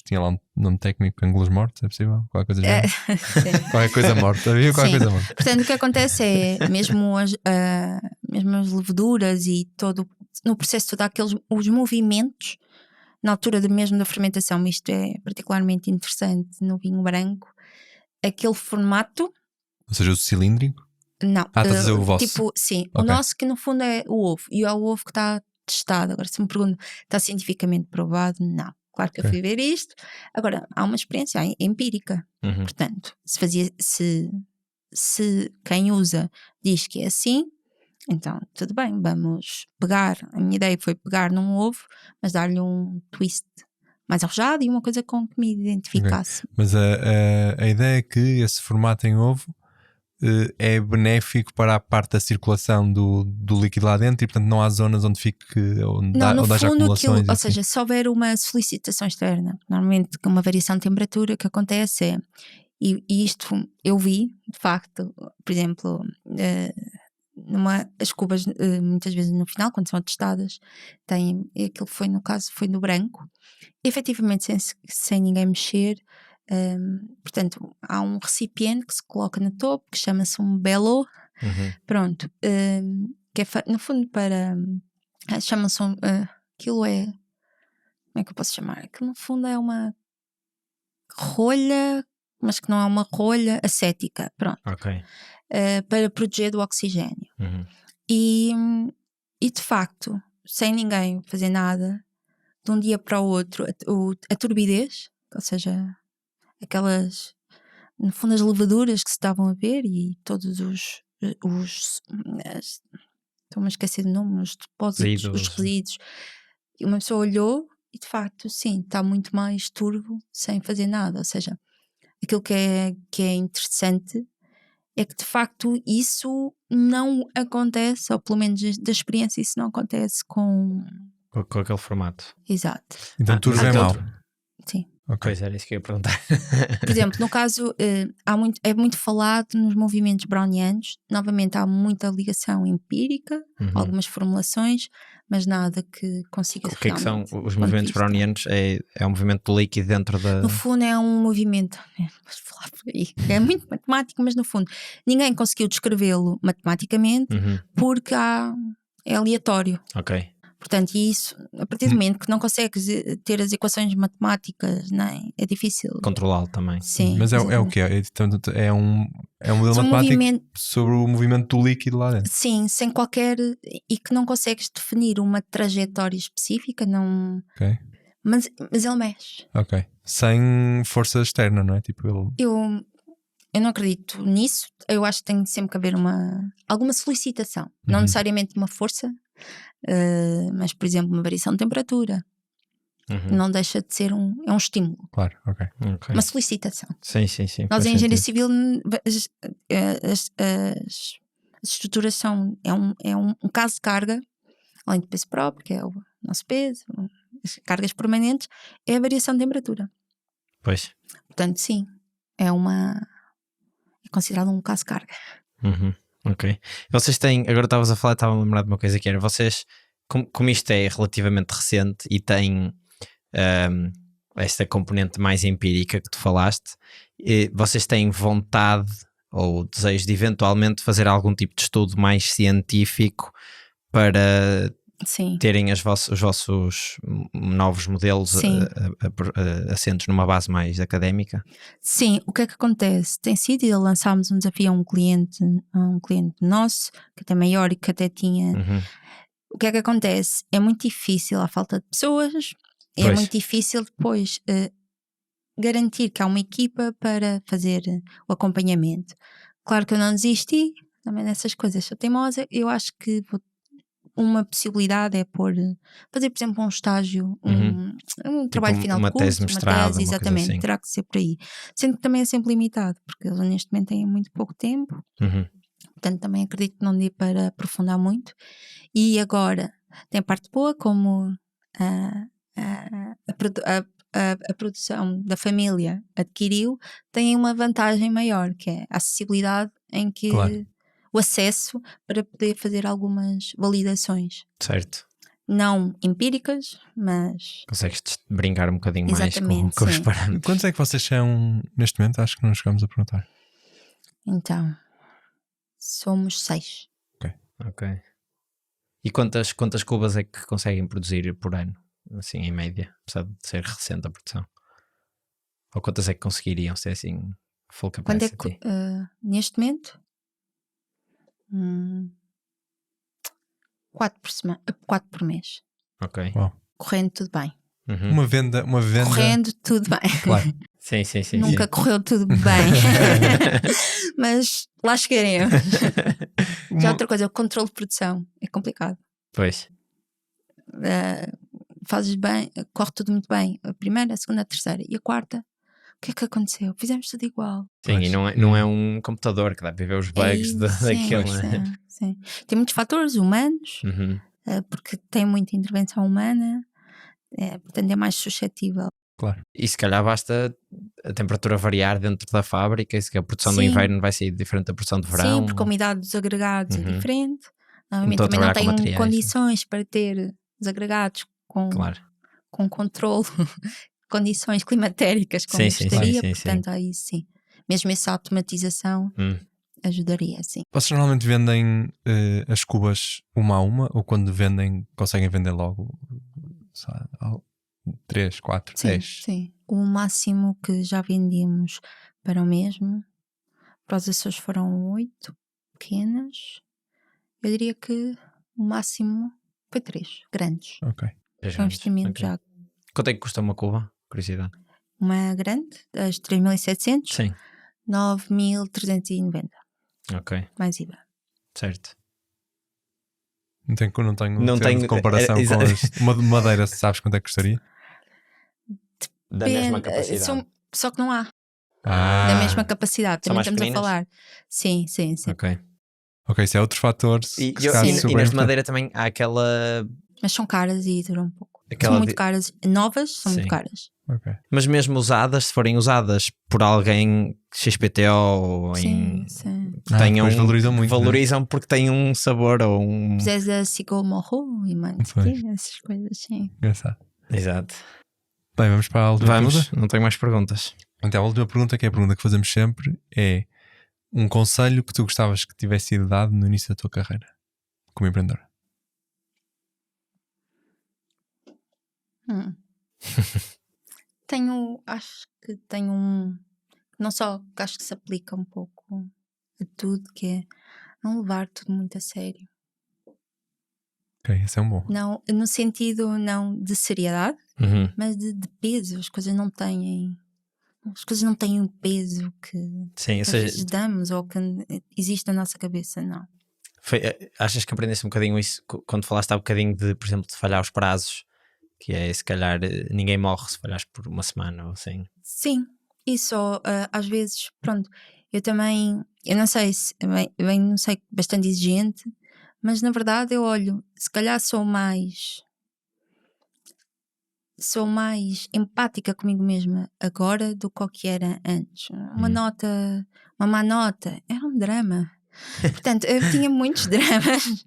tinha lá um nome técnico, ângulos mortos, é possível? Qualquer coisa qualquer coisa morta, havia qualquer coisa morta. Portanto, o que acontece é, mesmo as leveduras e todo, no processo todo, os movimentos, na altura mesmo da fermentação, isto é particularmente interessante no vinho branco, aquele formato. Ou seja, o cilíndrico? Não. Estás a dizer o vosso? Tipo, sim. Okay. O nosso que no fundo é o ovo. E é o ovo que está testado. Agora, se me perguntam, está cientificamente provado? Não. Claro que eu fui ver isto. Agora, há uma experiência empírica. Portanto, se quem usa diz que é assim, então tudo bem, vamos pegar. A minha ideia foi pegar num ovo, mas dar-lhe um twist mais arrojado e uma coisa com que me identificasse. Okay. Mas a ideia é que esse formato em ovo é benéfico para a parte da circulação do líquido lá dentro e portanto não há zonas onde fique onde haja acumulações. Ou seja, se houver uma solicitação externa, normalmente com uma variação de temperatura, o que acontece é, e isto eu vi de facto, por exemplo, as cubas muitas vezes no final, quando são testadas, aquilo foi no caso, foi no branco, efetivamente sem ninguém mexer. Portanto, há um recipiente que se coloca no topo que chama-se um belô. Pronto, que é no fundo para chama-se aquilo é, como é que eu posso chamar? Aquilo no fundo é uma rolha, mas que não é uma rolha acética, pronto. Para proteger do oxigênio. E de facto, sem ninguém fazer nada, de um dia para o outro, a turbidez, ou seja, aquelas, no fundo, as levaduras que se estavam a ver e todos estou-me a esquecer de nome, os depósitos, os resíduos. E uma pessoa olhou e de facto, sim, está muito mais turvo sem fazer nada. Ou seja, aquilo que é interessante é que de facto isso não acontece, ou pelo menos da experiência, isso não acontece com aquele formato. Exato. Então turvo é mau. Sim. Ok. Pois era isso que eu ia perguntar. Por exemplo, no caso, é muito falado nos movimentos brownianos. Novamente, há muita ligação empírica, algumas formulações, mas nada que consiga O que é que são realmente, os do ponto de movimentos vista. brownianos? É um movimento do líquido dentro da... No fundo, é um movimento. Posso falar por aí. É muito matemático, mas no fundo, ninguém conseguiu descrevê-lo matematicamente porque é aleatório. Ok. Portanto, isso, a partir do momento que não consegues ter as equações matemáticas, é difícil. Controlá-lo também. Sim. Mas é o que é? É um modelo São matemático movimento- sobre o movimento do líquido lá dentro. Sim, sem qualquer. E que não consegues definir uma trajetória específica, não. Ok. Mas ele mexe. Ok. Sem força externa, não é? Tipo, Eu não acredito nisso. Eu acho que tem sempre que haver alguma solicitação. Não necessariamente uma força, mas, por exemplo, uma variação de temperatura. Não deixa de ser um estímulo. Claro, ok. Uma solicitação. Sim. Nós, faz em engenharia sentido. civil, as estruturas são um caso de carga, além do peso próprio, que é o nosso peso, as cargas permanentes, é a variação de temperatura. Pois. Portanto, sim, é considerado um caso de carga. Ok. Vocês têm, agora estavas a falar, estava a lembrar de uma coisa que era, vocês, como isto é relativamente recente e tem esta componente mais empírica que tu falaste, vocês têm vontade ou desejo de eventualmente fazer algum tipo de estudo mais científico para Sim. terem os vossos novos modelos assentos numa base mais académica? Sim, o que é que acontece? Tem sido, e lançámos um desafio a um cliente nosso, que até maior e que até tinha. O que é que acontece? É muito difícil, há falta de pessoas, é muito difícil depois garantir que há uma equipa para fazer o acompanhamento. Claro que eu não desisti também dessas coisas, sou teimosa. Eu acho que uma possibilidade é fazer, por exemplo, um estágio, um trabalho final uma de curso, tese mestrado, uma tese, exatamente, assim. terá que ser por aí. Sendo que também é sempre limitado, porque eles neste momento têm muito pouco tempo, portanto também acredito que não dê para aprofundar muito. E agora, tem a parte boa, como a produção da família adquiriu, tem uma vantagem maior, que é a acessibilidade, em que o acesso para poder fazer algumas validações. Certo. Não empíricas, mas... Consegues brincar um bocadinho mais com os sim. parâmetros. Quantos é que vocês são neste momento? Acho que não chegamos a perguntar. Então, somos 6. Ok. E quantas cubas é que conseguem produzir por ano? Assim, em média, apesar de ser recente a produção? Ou quantas é que conseguiriam ser assim, full capacity? Quando é que, neste momento, 4 por mês. Ok. Uau. Correndo tudo bem. Uma venda. Correndo tudo bem. Claro. Sim. Nunca correu tudo bem. Mas lá chegaremos. Já outra coisa, o controle de produção é complicado. Pois. Fazes bem, corre tudo muito bem. A primeira, a segunda, a terceira e a quarta. O que é que aconteceu? Fizemos tudo igual. Sim, e não é um computador que dá para ver os bugs daquele. Sim. Tem muitos fatores humanos, porque tem muita intervenção humana, portanto é mais suscetível. Claro. E se calhar basta a temperatura variar dentro da fábrica, e se a produção do inverno vai ser diferente da produção de verão. Sim, porque a umidade dos agregados é diferente. Normalmente Então, também não trabalhar com tem materiais, condições para ter os agregados com controle, condições climatéricas como gostaria, portanto aí sim. Mesmo essa automatização ajudaria, sim. Vocês normalmente vendem as cubas uma a uma, ou quando vendem conseguem vender logo 3, 4, 10? Sim, o máximo que já vendemos para o mesmo, para os Açores foram 8 pequenas. Eu diria que o máximo foi 3 grandes. Ok. É um investimento já. Quanto é que custa uma cuba? Curiosidade. Uma grande, das 3.700, sim. 9.390. Ok. Mais IVA. Certo. Não tenho tenho de comparação com uma de madeira, sabes quanto é que custaria? Da mesma capacidade. Só que não há. Da mesma capacidade. Também estamos pequeninas? a falar. Sim. Ok, isso é outro fator. E nas de madeira também há aquela... Mas são caras e duram um pouco. Aquela são muito caras. Novas são muito caras. Ok. Mas mesmo usadas, se forem usadas por alguém XPTO ou Sim, em... sim. tenham, depois valorizam muito, valorizam porque têm um sabor ou um... Puseres a Sigol Morro e mais Pois. essas coisas, sim. Engraçado. Exato. Bem, vamos para a última Vamos, pergunta. não tenho mais perguntas. Então, a última pergunta, que é a pergunta que fazemos sempre, é um conselho que tu gostavas que tivesse sido dado no início da tua carreira como empreendedora. Acho que tenho um, não só que acho que se aplica um pouco a tudo, que é não levar tudo muito a sério. Ok, esse é um bom. Não, no sentido não de seriedade, Uhum. mas de peso. As coisas não têm um peso que Sim, ou às seja, vezes damos ou que existe na nossa cabeça, não. achas que aprendeste um bocadinho isso quando falaste há bocadinho de, por exemplo, de falhar os prazos, que é se calhar ninguém morre se falhares por uma semana ou assim. Sim, e só às vezes, pronto, eu não sei se não sei, bastante exigente, mas na verdade eu olho, se calhar sou mais empática comigo mesma agora do que o que era antes. Uma má nota, era um drama. Portanto, eu tinha muitos dramas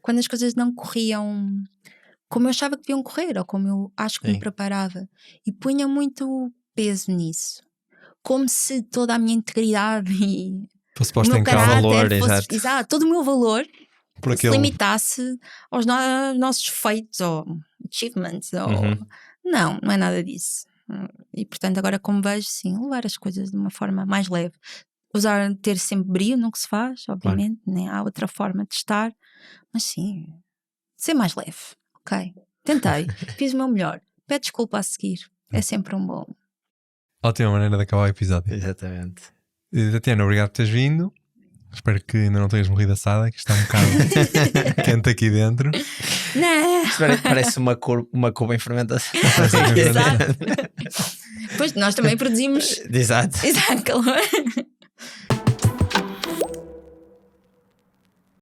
quando as coisas não corriam como eu achava que deviam correr, ou como eu acho que me Sim. preparava. E punha muito peso nisso. Como se toda a minha integridade e Fosse o posto meu em causa. caráter valor, fosse, exato. todo o meu valor Por se aquele. limitasse aos nossos feitos ou achievements. Uhum. Não é nada disso. E portanto, agora como vejo, sim, levar as coisas de uma forma mais leve. Ter sempre brio no que se faz, obviamente, né? Há outra forma de estar, mas sim, ser mais leve. Ok, tentei, fiz o meu melhor. Pede desculpa a seguir, é sempre um bom. Ótima maneira de acabar o episódio. Exatamente. Tatiana, obrigado por teres vindo. Espero que ainda não tenhas morrido assada, que está um bocado quente aqui dentro. Não! Parece uma cuba em fermentação. Exato. Pois nós também produzimos. Exato. Exato, calor.